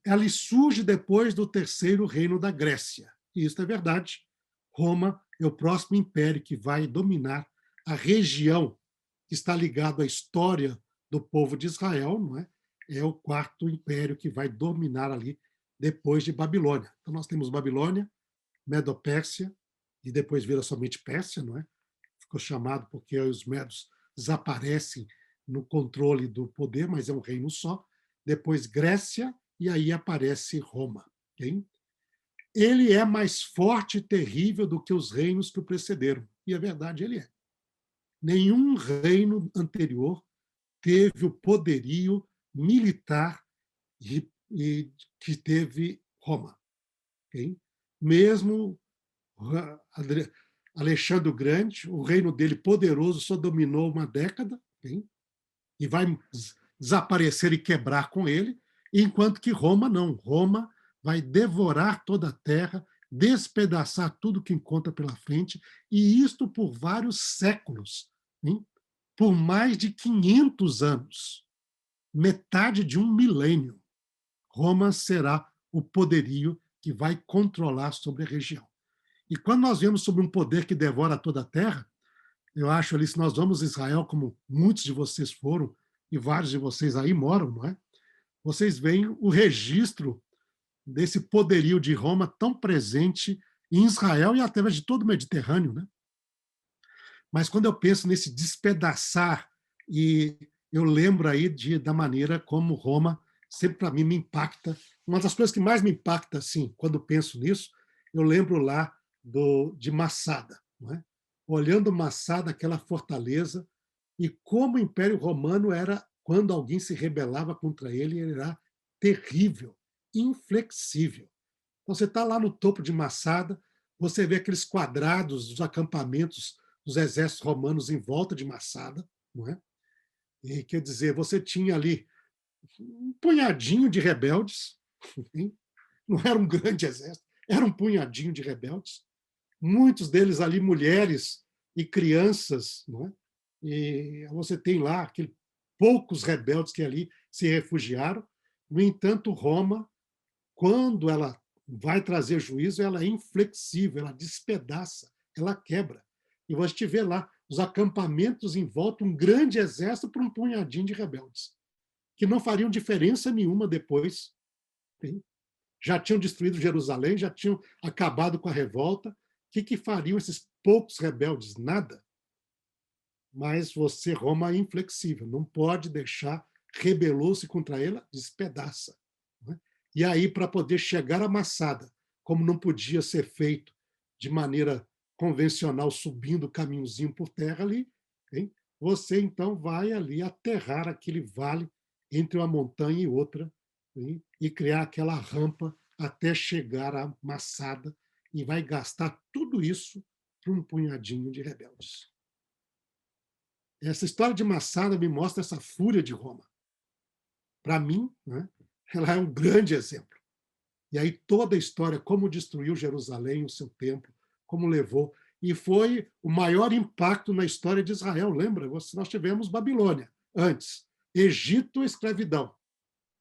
Ela surge depois do terceiro reino da Grécia. E isso é verdade. Roma é o próximo império que vai dominar a região que está ligado à história do povo de Israel, não é? É o quarto império que vai dominar ali depois de Babilônia. Então nós temos Babilônia, Medo-Pérsia, e depois vira somente Pérsia, não é? Ficou chamado porque os medos desaparecem no controle do poder, mas é um reino só. Depois Grécia, e aí aparece Roma. Okay? Ele é mais forte e terrível do que os reinos que o precederam. E a verdade, ele é. Nenhum reino anterior teve o poderio militar que teve Roma. Okay? Mesmo Alexandre o Grande, o reino dele poderoso só dominou uma década, okay? E vai desaparecer e quebrar com ele, enquanto que Roma não. Roma vai devorar toda a terra, despedaçar tudo que encontra pela frente, e isto por vários séculos, hein? Por mais de 500 anos, metade de um milênio. Roma será o poderio que vai controlar sobre a região. E quando nós vemos sobre um poder que devora toda a terra, eu acho ali, se nós vamos a Israel, como muitos de vocês foram, e vários de vocês aí moram, não é? Vocês veem o registro desse poderio de Roma tão presente em Israel e até de todo o Mediterrâneo, né? Mas quando eu penso nesse despedaçar, e eu lembro aí da maneira como Roma sempre para mim me impacta. Uma das coisas que mais me impacta, assim, quando penso nisso, eu lembro lá de Massada, não é? Olhando Massada, aquela fortaleza, e como o Império Romano era, quando alguém se rebelava contra ele, ele era terrível, inflexível. Então, você está lá no topo de Massada, você vê aqueles quadrados dos acampamentos dos exércitos romanos em volta de Massada, não é? E, quer dizer, você tinha ali um punhadinho de rebeldes, não era um grande exército, era um punhadinho de rebeldes, muitos deles ali mulheres e crianças, não é? E você tem lá poucos rebeldes que ali se refugiaram. No entanto, Roma, quando ela vai trazer juízo, ela é inflexível, ela despedaça, ela quebra. E você vê lá os acampamentos em volta, um grande exército para um punhadinho de rebeldes, que não fariam diferença nenhuma depois. Já tinham destruído Jerusalém, já tinham acabado com a revolta. O que fariam esses poucos rebeldes? Nada. Mas você, Roma, é inflexível, não pode deixar, rebelou-se contra ela, despedaça. Né? E aí, para poder chegar à Massada, como não podia ser feito de maneira convencional, subindo o caminhozinho por terra ali, hein? Você então vai ali aterrar aquele vale entre uma montanha e outra, hein? E criar aquela rampa até chegar à Massada, e vai gastar tudo isso para um punhadinho de rebeldes. Essa história de Massada me mostra essa fúria de Roma. Para mim, né, ela é um grande exemplo. E aí toda a história, como destruiu Jerusalém, o seu templo, como levou. E foi o maior impacto na história de Israel. Lembra? Nós tivemos Babilônia antes. Egito, escravidão.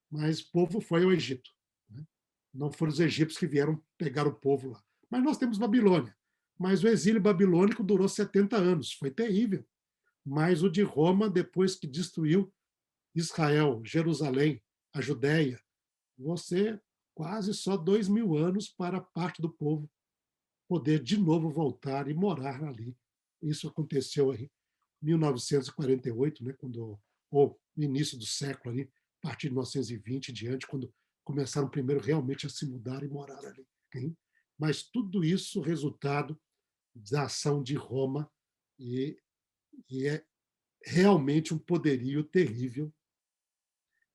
Mas o povo foi ao Egito. Né? Não foram os egípcios que vieram pegar o povo lá. Mas nós temos Babilônia. Mas o exílio babilônico durou 70 anos. Foi terrível. Mas o de Roma, depois que destruiu Israel, Jerusalém, a Judéia, você quase só 2000 anos para parte do povo poder de novo voltar e morar ali. Isso aconteceu em 1948, né, ou no início do século, ali, a partir de 1920 e diante, quando começaram primeiro realmente a se mudar e morar ali. Hein? Mas tudo isso resultado da ação de Roma, e é realmente um poderio terrível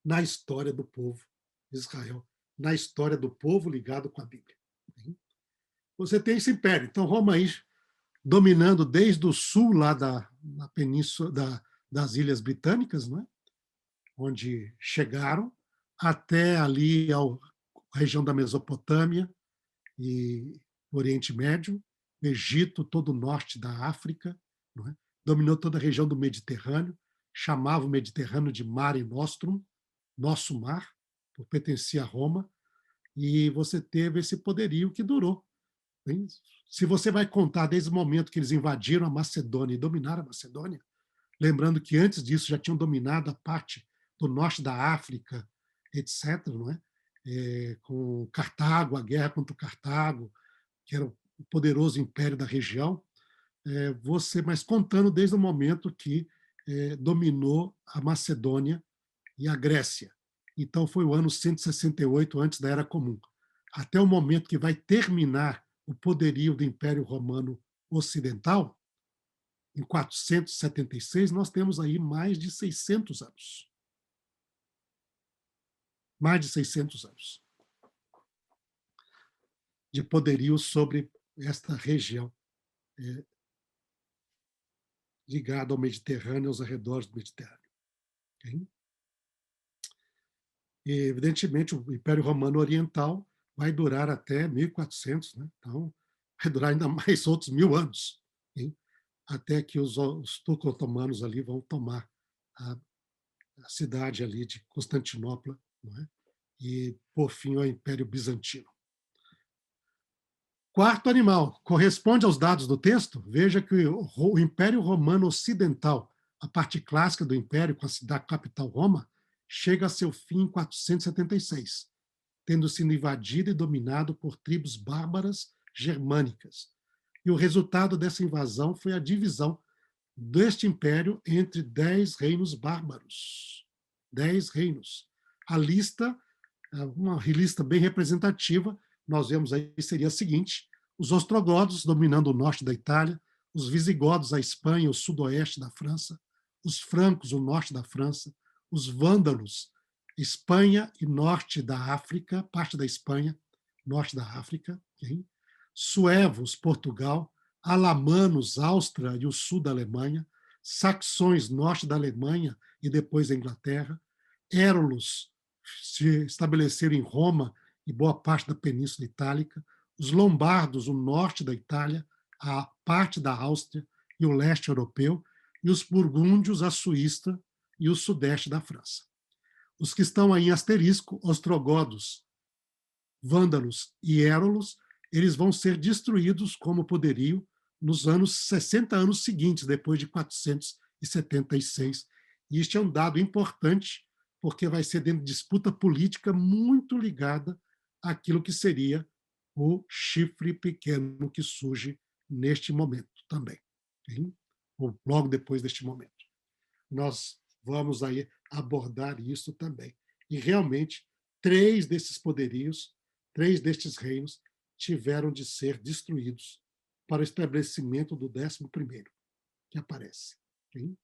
na história do povo de Israel, na história do povo ligado com a Bíblia. Você tem esse império. Então, Roma aí dominando desde o sul lá da península das Ilhas Britânicas, né? Onde chegaram, até ali a região da Mesopotâmia e Oriente Médio, Egito, todo o norte da África, não é? Dominou toda a região do Mediterrâneo, chamava o Mediterrâneo de Mare Nostrum, nosso mar, por pertencer a Roma, e você teve esse poderio que durou. Hein? Se você vai contar desde o momento que eles invadiram a Macedônia e dominaram a Macedônia, lembrando que antes disso já tinham dominado a parte do norte da África, etc., não é? Com Cartago, a guerra contra Cartago, que era o poderoso império da região, mas contando desde o momento que dominou a Macedônia e a Grécia. Então, foi o ano 168 antes da Era Comum. Até o momento que vai terminar o poderio do Império Romano Ocidental, em 476, nós temos aí mais de 600 anos. Mais de 600 anos de poderio sobre esta região ligada ao Mediterrâneo, aos arredores do Mediterrâneo. Okay? E, evidentemente, o Império Romano Oriental vai durar até 1400, né? Então, vai durar ainda mais outros 1000 anos, hein? Até que os turco-otomanos ali vão tomar a cidade ali de Constantinopla, não é? E, por fim, ao Império Bizantino. Quarto animal, corresponde aos dados do texto? Veja que o Império Romano Ocidental, a parte clássica do Império, com a capital Roma, chega a seu fim em 476, tendo sido invadido e dominado por tribos bárbaras germânicas. E o resultado dessa invasão foi a divisão deste império entre 10 reinos bárbaros. 10 reinos. A lista, uma lista bem representativa, nós vemos aí, seria a seguinte: os ostrogodos dominando o norte da Itália, os visigodos a Espanha, o sudoeste da França, os francos, o norte da França, os vândalos, Espanha e norte da África, parte da Espanha, norte da África, okay? Suevos, Portugal, alamanos, Áustria e o sul da Alemanha, saxões, norte da Alemanha e depois da Inglaterra, érulos se estabeleceram em Roma e boa parte da Península Itálica, os lombardos, o norte da Itália, a parte da Áustria e o leste europeu, e os burgúndios, a Suíça e o sudeste da França. Os que estão aí em asterisco, ostrogodos, vândalos e érulos, eles vão ser destruídos como poderio nos 60 anos seguintes, depois de 476. E este é um dado importante, porque vai ser dentro de disputa política muito ligada àquilo que seria o chifre pequeno que surge neste momento também, hein? Ou logo depois deste momento. Nós vamos aí abordar isso também. E realmente, 3 desses poderios, 3 destes reinos, tiveram de ser destruídos para o estabelecimento do 11º, que aparece. Okay?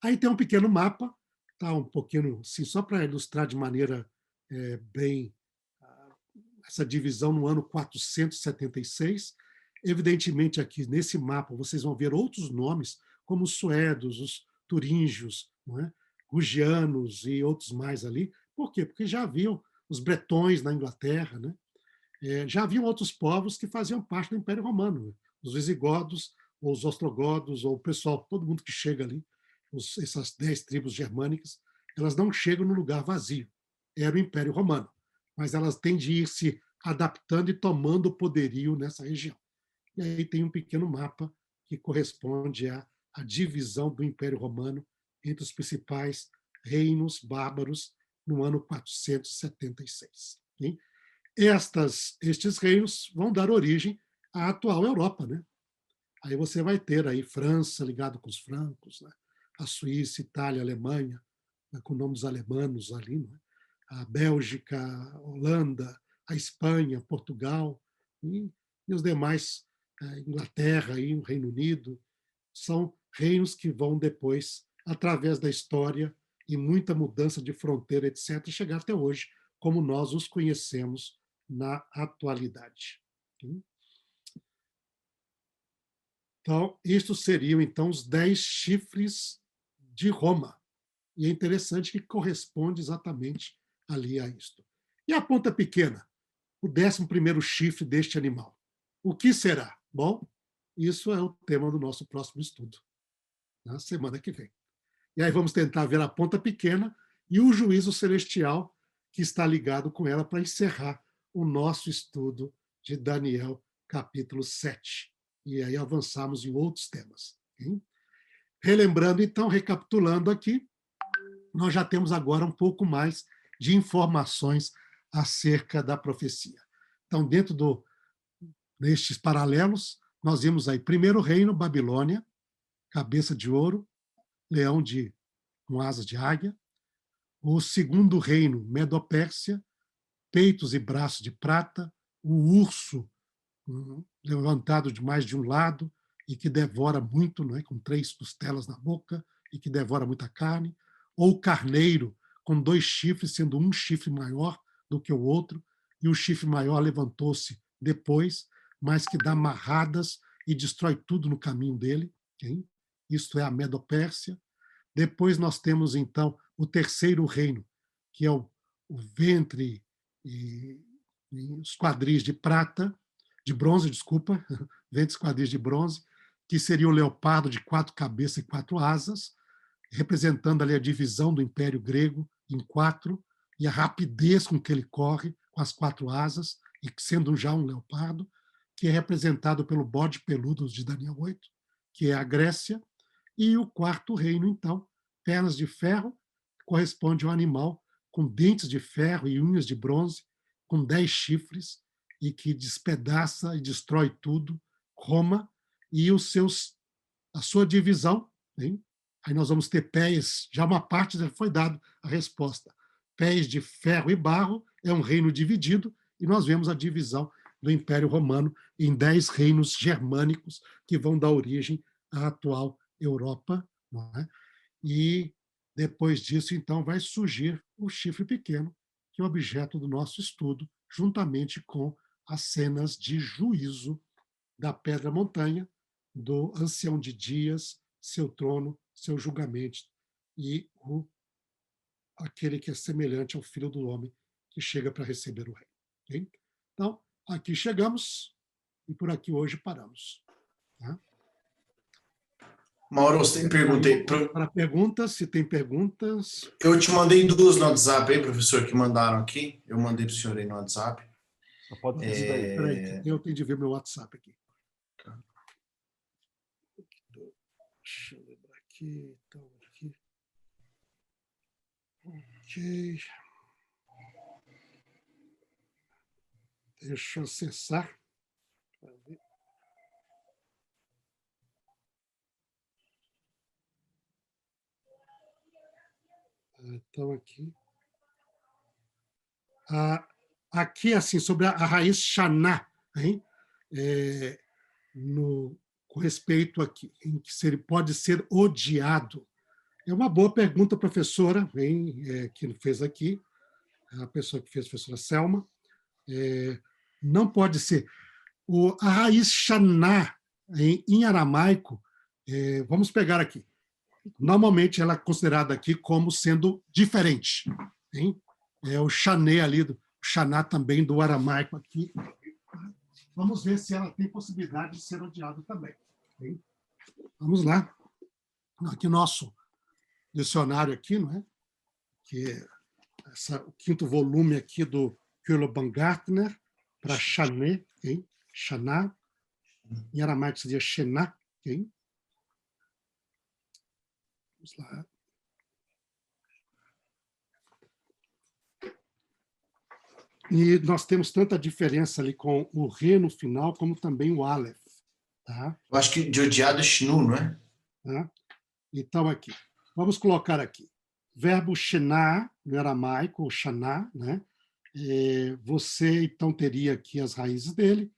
Aí tem um pequeno mapa, tá, um pouquinho, assim, só para ilustrar de maneira bem essa divisão no ano 476. Evidentemente, aqui nesse mapa, vocês vão ver outros nomes, como os suedos, os turíngios, não é? Rugianos e outros mais ali. Por quê? Porque já haviam os bretões na Inglaterra, né? Já haviam outros povos que faziam parte do Império Romano, né? Os visigodos, ou os ostrogodos, ou o pessoal, todo mundo que chega ali, essas 10 tribos germânicas, elas não chegam no lugar vazio. Era o Império Romano, mas elas têm de ir se adaptando e tomando poderio nessa região. E aí tem um pequeno mapa que corresponde à divisão do Império Romano entre os principais reinos bárbaros no ano 476. Okay? Estes reinos vão dar origem à atual Europa, né? Aí você vai ter aí França ligado com os francos, né? A Suíça, Itália, Alemanha, né? Com nomes alemãos ali, né? A Bélgica, a Holanda, a Espanha, Portugal e os demais, Inglaterra e o Reino Unido, são reinos que vão depois, através da história e muita mudança de fronteira, etc., chegar até hoje, como nós os conhecemos na atualidade. Então, estes seriam, então, os 10 chifres de Roma. E é interessante que corresponde exatamente ali a isto. E a ponta pequena? O 11º chifre deste animal. O que será? Bom, isso é o tema do nosso próximo estudo, na semana que vem. E aí vamos tentar ver a ponta pequena e o juízo celestial que está ligado com ela para encerrar o nosso estudo de Daniel, capítulo 7. E aí avançamos em outros temas. Hein? Relembrando, então, recapitulando aqui, nós já temos agora um pouco mais de informações acerca da profecia. Então, dentro destes paralelos, nós vimos aí, primeiro reino, Babilônia, cabeça de ouro, leão com asas de águia. O segundo reino, Medopérsia, peitos e braços de prata, o urso levantado de mais de um lado e que devora muito, não é? Com 3 costelas na boca e que devora muita carne, ou o carneiro com 2 chifres, sendo um chifre maior do que o outro, e o chifre maior levantou-se depois, mas que dá marradas e destrói tudo no caminho dele. Okay? Isto é a Medopérsia. Depois nós temos, então, o terceiro reino, que é o ventre e os quadris de prata, de bronze, desculpa, ventre e quadris de bronze, que seria o leopardo de 4 cabeças e 4 asas, representando ali a divisão do Império Grego em 4, e a rapidez com que ele corre, com as 4 asas, e sendo já um leopardo, que é representado pelo bode peludo de Daniel 8, que é a Grécia, e o quarto reino, então, pernas de ferro, corresponde ao animal com dentes de ferro e unhas de bronze, com 10 chifres, e que despedaça e destrói tudo, Roma, e a sua divisão, hein? Aí nós vamos ter pés, já uma parte já foi dada a resposta. Pés de ferro e barro é um reino dividido, e nós vemos a divisão do Império Romano em 10 reinos germânicos que vão dar origem à atual Europa, não é? E depois disso, então, vai surgir o chifre pequeno, que é objeto do nosso estudo, juntamente com as cenas de juízo da Pedra Montanha, do Ancião de Dias, seu trono, seu julgamento, e aquele que é semelhante ao Filho do Homem, que chega para receber o reino. Okay? Então, aqui chegamos, e por aqui hoje paramos. Tá? Mauro, você tem pergunta aí? Para perguntas, se tem perguntas. Eu te mandei 2 no WhatsApp aí, professor, que mandaram aqui. Eu mandei para o senhor aí no WhatsApp. Pode ser. Peraí, eu tenho de ver meu WhatsApp aqui. Deixa eu lembrar aqui. Então, aqui. Ok. Deixa eu acessar. Então, aqui. Aqui, assim, sobre a raiz Xaná, hein? Com respeito aqui, em que pode ser odiado. É uma boa pergunta, professora, que fez aqui, a pessoa que fez, a professora Selma. Não pode ser. A raiz Xaná, em aramaico, vamos pegar aqui. Normalmente ela é considerada aqui como sendo diferente. Hein? É o Xané ali, o Xaná também do aramaico aqui. Vamos ver se ela tem possibilidade de ser odiada também. Hein? Vamos lá. Aqui nosso dicionário aqui, não é? Que é o 5º volume aqui do Kuhlo Baumgartner para Xané, hein? Xaná. Em aramaico seria Xená, hein? Vamos lá. E nós temos tanta diferença ali com o Re no final, como também o Aleph. Tá? Eu acho que de odiado é Shnu, não é? Tá? Então, aqui. Vamos colocar aqui. Verbo Shená, no aramaico, ou Shaná, né? Você, então, teria aqui as raízes dele.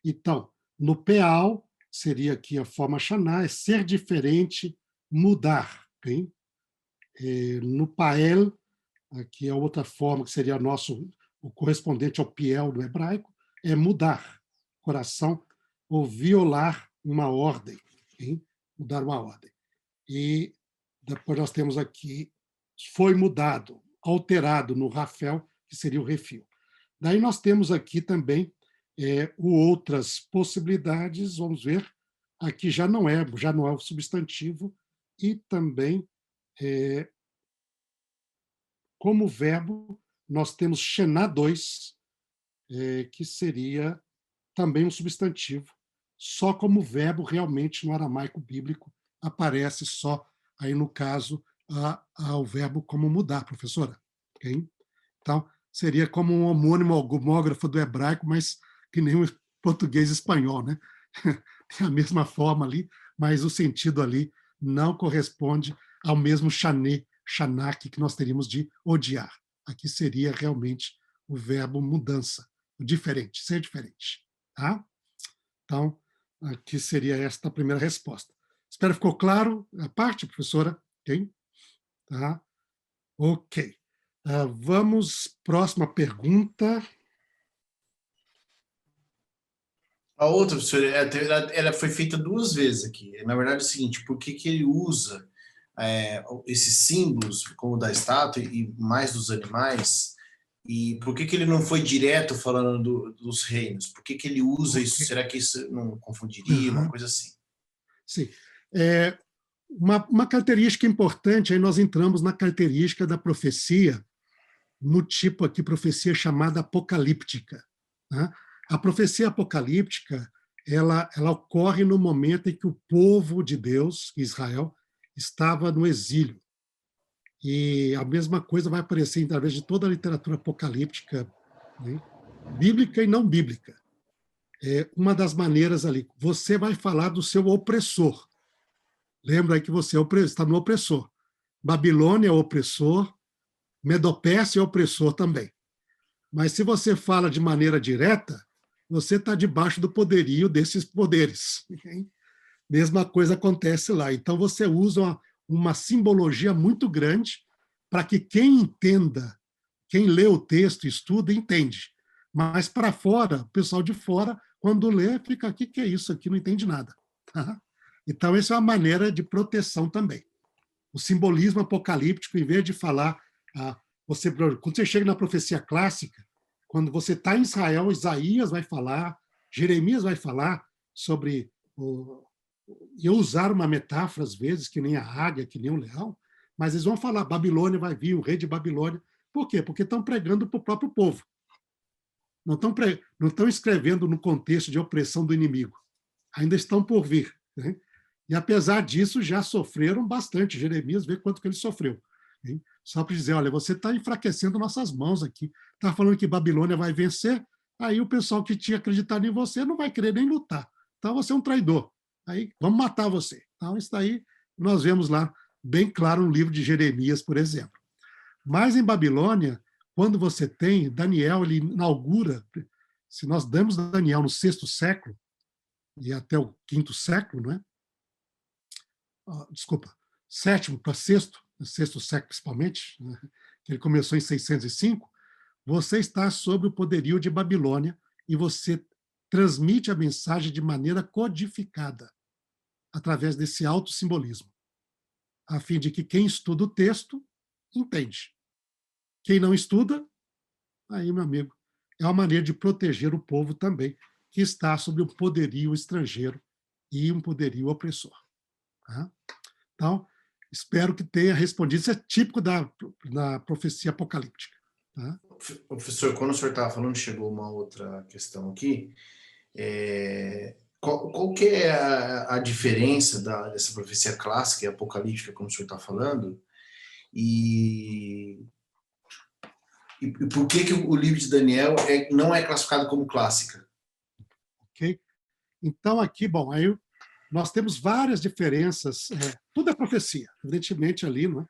Então, no Peal, seria aqui a forma Shaná, é ser diferente, mudar. Okay? No Pael, aqui é outra forma, que seria o correspondente ao Piel do hebraico, é mudar coração ou violar uma ordem. Okay? Mudar uma ordem. E depois nós temos aqui, foi mudado, alterado no Rafael, que seria o refil. Daí nós temos aqui também outras possibilidades, vamos ver, aqui já não é o substantivo, e também, como verbo, nós temos Shená 2, que seria também um substantivo, só como verbo realmente no aramaico bíblico aparece só, aí no caso, o verbo como mudar, professora. Okay? Então, seria como um homônimo homógrafo do hebraico, mas que nem o português e espanhol, né? Tem a mesma forma ali, mas o sentido ali não corresponde ao mesmo shanak que nós teríamos de odiar. Aqui seria realmente o verbo mudança, o diferente, ser diferente. Tá? Então, aqui seria esta a primeira resposta. Espero que ficou claro a parte, professora. Okay? Tá? Ok. Vamos, próxima pergunta. A outra, professor, ela foi feita 2 vezes aqui. Na verdade é o seguinte, por que ele usa esses símbolos, como o da estátua e mais dos animais, e por que ele não foi direto falando dos reinos? Por que ele usa isso? Será que isso não confundiria? Uma coisa assim. Sim. Uma característica importante, aí nós entramos na característica da profecia, no tipo aqui, profecia chamada apocalíptica. Né? A profecia apocalíptica, ela ocorre no momento em que o povo de Deus, Israel, estava no exílio. E a mesma coisa vai aparecer através de toda a literatura apocalíptica, né? Bíblica e não bíblica. Uma das maneiras ali, você vai falar do seu opressor. Lembra aí que você está no opressor. Babilônia é opressor, Medopérsia é opressor também. Mas se você fala de maneira direta, você está debaixo do poderio desses poderes. Okay? Mesma coisa acontece lá. Então você usa uma simbologia muito grande para que quem entenda, quem lê o texto, estuda, entende. Mas para fora, o pessoal de fora, quando lê, fica, o que é isso aqui? Não entende nada. Tá? Então, essa é uma maneira de proteção também. O simbolismo apocalíptico, em vez de falar... quando você chega na profecia clássica, quando você está em Israel, Isaías vai falar, Jeremias vai falar sobre... eu usar uma metáfora, às vezes, que nem a águia, que nem o leão, mas eles vão falar, Babilônia vai vir, o rei de Babilônia. Por quê? Porque estão pregando para o próprio povo. Não estão escrevendo no contexto de opressão do inimigo. Ainda estão por vir. Né? E, apesar disso, já sofreram bastante. Jeremias vê quanto que ele sofreu. Hein? Só para dizer, olha, você está enfraquecendo nossas mãos aqui. Está falando que Babilônia vai vencer, aí o pessoal que tinha acreditado em você não vai querer nem lutar. Então, você é um traidor. Aí, vamos matar você. Então, isso daí nós vemos lá bem claro no livro de Jeremias, por exemplo. Mas, em Babilônia, quando você tem Daniel, ele inaugura, se nós damos Daniel no 6º século, e até o 5º século, não é? Desculpa, 7º para 6º, 6º século principalmente, né? Que ele começou em 605, você está sob o poderio de Babilônia e você transmite a mensagem de maneira codificada, através desse autossimbolismo, a fim de que quem estuda o texto entende. Quem não estuda, aí, meu amigo, é uma maneira de proteger o povo também, que está sob um poderio estrangeiro e um poderio opressor. Tá? Então, espero que tenha respondido. Isso é típico da profecia apocalíptica. Tá? Professor, quando o senhor estava falando, chegou uma outra questão aqui. Qual que é a diferença dessa profecia clássica e apocalíptica, como o senhor está falando? E por que o livro de Daniel não é classificado como clássica? Ok? Então, aqui, bom, aí nós temos várias diferenças. Tudo é profecia, evidentemente, ali, não é?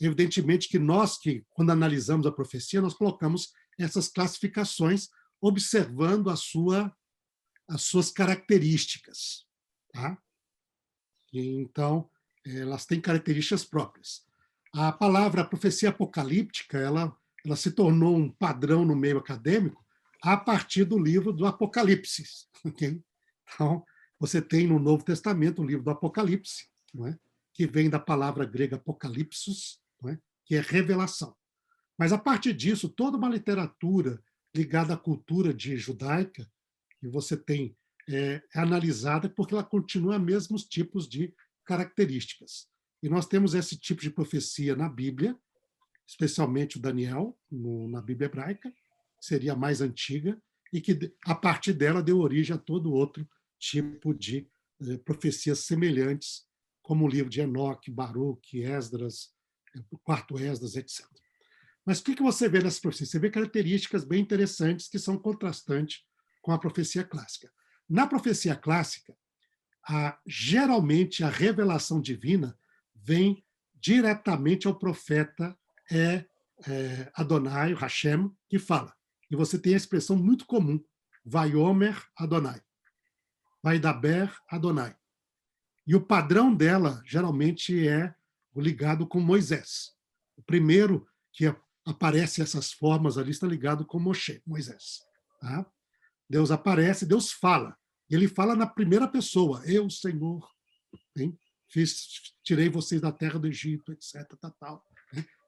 Evidentemente que quando analisamos a profecia, nós colocamos essas classificações observando as suas características. Tá? Então, elas têm características próprias. A palavra profecia apocalíptica, ela se tornou um padrão no meio acadêmico a partir do livro do Apocalipse. Okay? Então, você tem no Novo Testamento o livro do Apocalipse, não é? Que vem da palavra grega apocalipsos, não é? Que é revelação. Mas, a partir disso, toda uma literatura ligada à cultura judaica, que você tem, é analisada porque ela continua mesmos tipos de características. E nós temos esse tipo de profecia na Bíblia, especialmente o Daniel, na Bíblia hebraica, que seria a mais antiga, e que, a partir dela, deu origem a todo outro tipo de profecias semelhantes, como o livro de Enoque, Baruque, Esdras, o quarto Esdras, etc. Mas o que você vê nessa profecia? Você vê características bem interessantes que são contrastantes com a profecia clássica. Na profecia clássica, geralmente a revelação divina vem diretamente ao profeta Adonai, Hashem, que fala. E você tem a expressão muito comum, Vaiomer Adonai, Vaidaber Adonai. E o padrão dela, geralmente, é o ligado com Moisés. O primeiro que aparece essas formas ali está ligado com Moisés. Tá? Deus aparece, Deus fala. E ele fala na primeira pessoa, eu, Senhor, hein? Tirei vocês da terra do Egito, etc. Tal.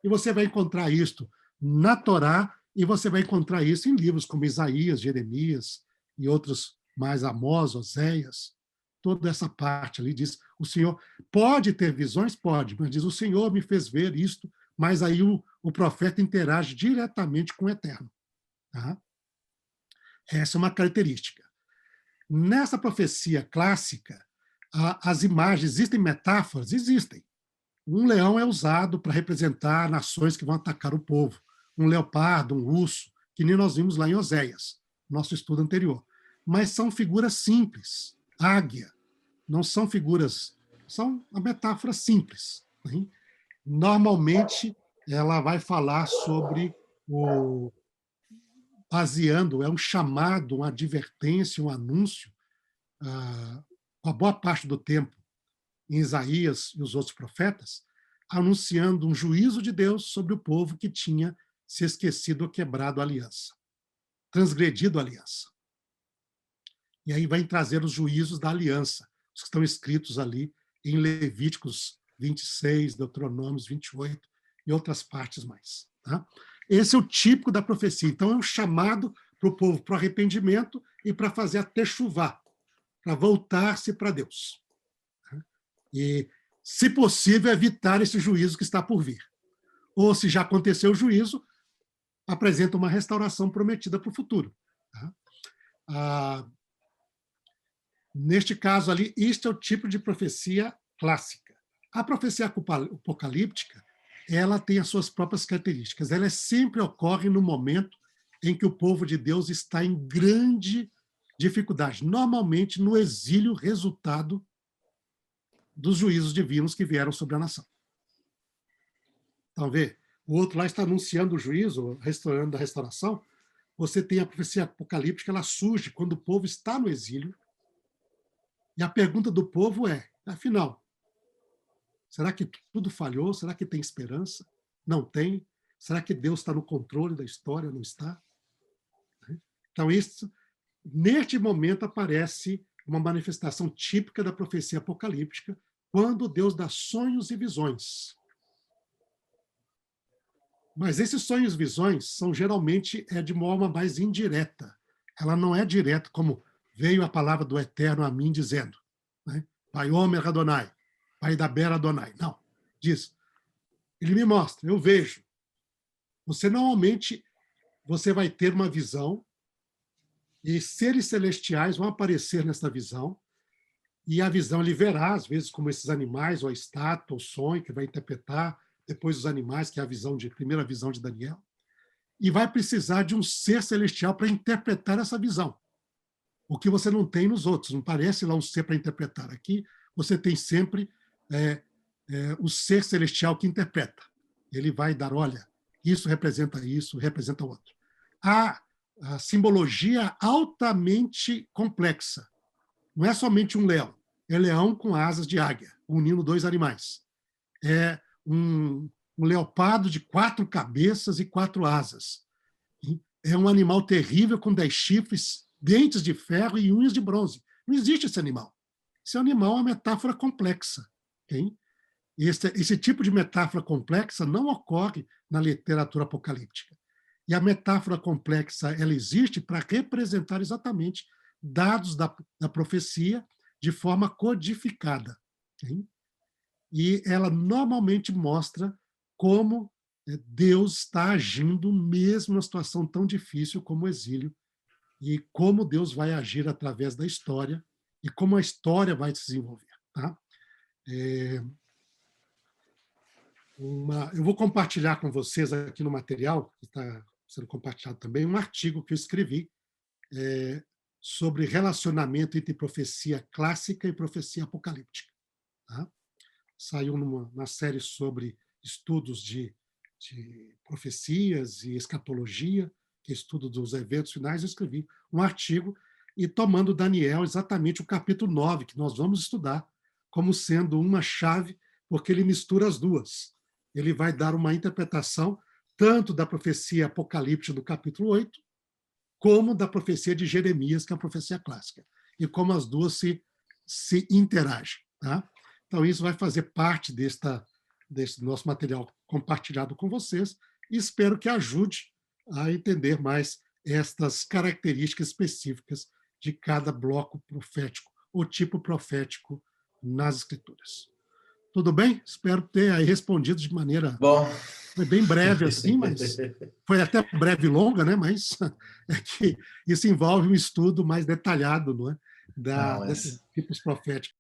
E você vai encontrar isso na Torá e você vai encontrar isso em livros como Isaías, Jeremias e outros mais, Amós, Oséias. Toda essa parte ali diz, o Senhor pode ter visões? Pode, mas diz, o Senhor me fez ver isto, mas aí o profeta interage diretamente com o Eterno. Tá? Essa é uma característica. Nessa profecia clássica, as imagens, existem metáforas? Existem. Um leão é usado para representar nações que vão atacar o povo. Um leopardo, um urso, que nem nós vimos lá em Oséias, nosso estudo anterior. Mas são figuras simples. Águia. Não são figuras... São uma metáfora simples. Hein? Normalmente, ela vai falar sobre baseando, é um chamado, uma advertência, um anúncio, a boa parte do tempo, em Isaías e os outros profetas, anunciando um juízo de Deus sobre o povo que tinha se esquecido ou quebrado a aliança, transgredido a aliança. E aí vai trazer os juízos da aliança, os que estão escritos ali em Levíticos 26, Deuteronômios 28 e outras partes mais. Tá? Esse é o típico da profecia. Então, é um chamado para o povo para o arrependimento e para fazer a techuvá, para voltar-se para Deus. E, se possível, evitar esse juízo que está por vir. Ou, se já aconteceu o juízo, apresenta uma restauração prometida para o futuro. Tá? Neste caso ali, isto é o tipo de profecia clássica. A profecia apocalíptica, ela tem as suas próprias características. Ela sempre ocorre no momento em que o povo de Deus está em grande dificuldade, normalmente no exílio resultado dos juízos divinos que vieram sobre a nação. Então, vê, o outro lá está anunciando o juízo, restaurando a restauração. Você tem a profecia apocalíptica, ela surge quando o povo está no exílio. E a pergunta do povo é, afinal, será que tudo falhou? Será que tem esperança? Não tem? Será que Deus está no controle da história? Não está? Então, neste momento aparece uma manifestação típica da profecia apocalíptica, quando Deus dá sonhos e visões. Mas esses sonhos e visões são geralmente de uma forma mais indireta. Ela não é direta, como veio a palavra do Eterno a mim dizendo, né? Vaiomer Adonai, Vaidaber Adonai. Não, diz, ele me mostra, eu vejo. Normalmente, você vai ter uma visão e seres celestiais vão aparecer nessa visão e a visão ele verá, às vezes, como esses animais, ou a estátua, o sonho, que vai interpretar, depois os animais, que é a primeira visão de Daniel, e vai precisar de um ser celestial para interpretar essa visão. O que você não tem nos outros. Não parece lá um ser para interpretar. Aqui você tem sempre o ser celestial que interpreta. Ele vai dar, olha, isso, representa o outro. A simbologia altamente complexa. Não é somente um leão. É leão com asas de águia, unindo dois animais. É um leopardo de 4 cabeças e 4 asas. É um animal terrível com 10 chifres, dentes de ferro e unhas de bronze. Não existe esse animal. Esse animal é uma metáfora complexa. Okay? Esse tipo de metáfora complexa não ocorre na literatura apocalíptica. E a metáfora complexa ela existe para representar exatamente dados da profecia de forma codificada. Okay? E ela normalmente mostra como Deus está agindo mesmo numa situação tão difícil como o exílio, e como Deus vai agir através da história e como a história vai se desenvolver. Tá? Eu vou compartilhar com vocês aqui no material, que está sendo compartilhado também, um artigo que eu escrevi sobre relacionamento entre profecia clássica e profecia apocalíptica. Tá? Saiu numa série sobre estudos de profecias e escatologia, que é estudo dos eventos finais. Eu escrevi um artigo e tomando Daniel exatamente o capítulo 9, que nós vamos estudar, como sendo uma chave, porque ele mistura as duas. Ele vai dar uma interpretação tanto da profecia apocalíptica do capítulo 8, como da profecia de Jeremias, que é a profecia clássica, e como as duas se interagem. Tá? Então, isso vai fazer parte desse nosso material compartilhado com vocês, e espero que ajude a entender mais estas características específicas de cada bloco profético, ou tipo profético nas Escrituras. Tudo bem? Espero ter aí respondido de maneira... Bom. Foi bem breve assim, mas foi até breve e longa, né? Mas é que isso envolve um estudo mais detalhado, não é? Desses tipos proféticos.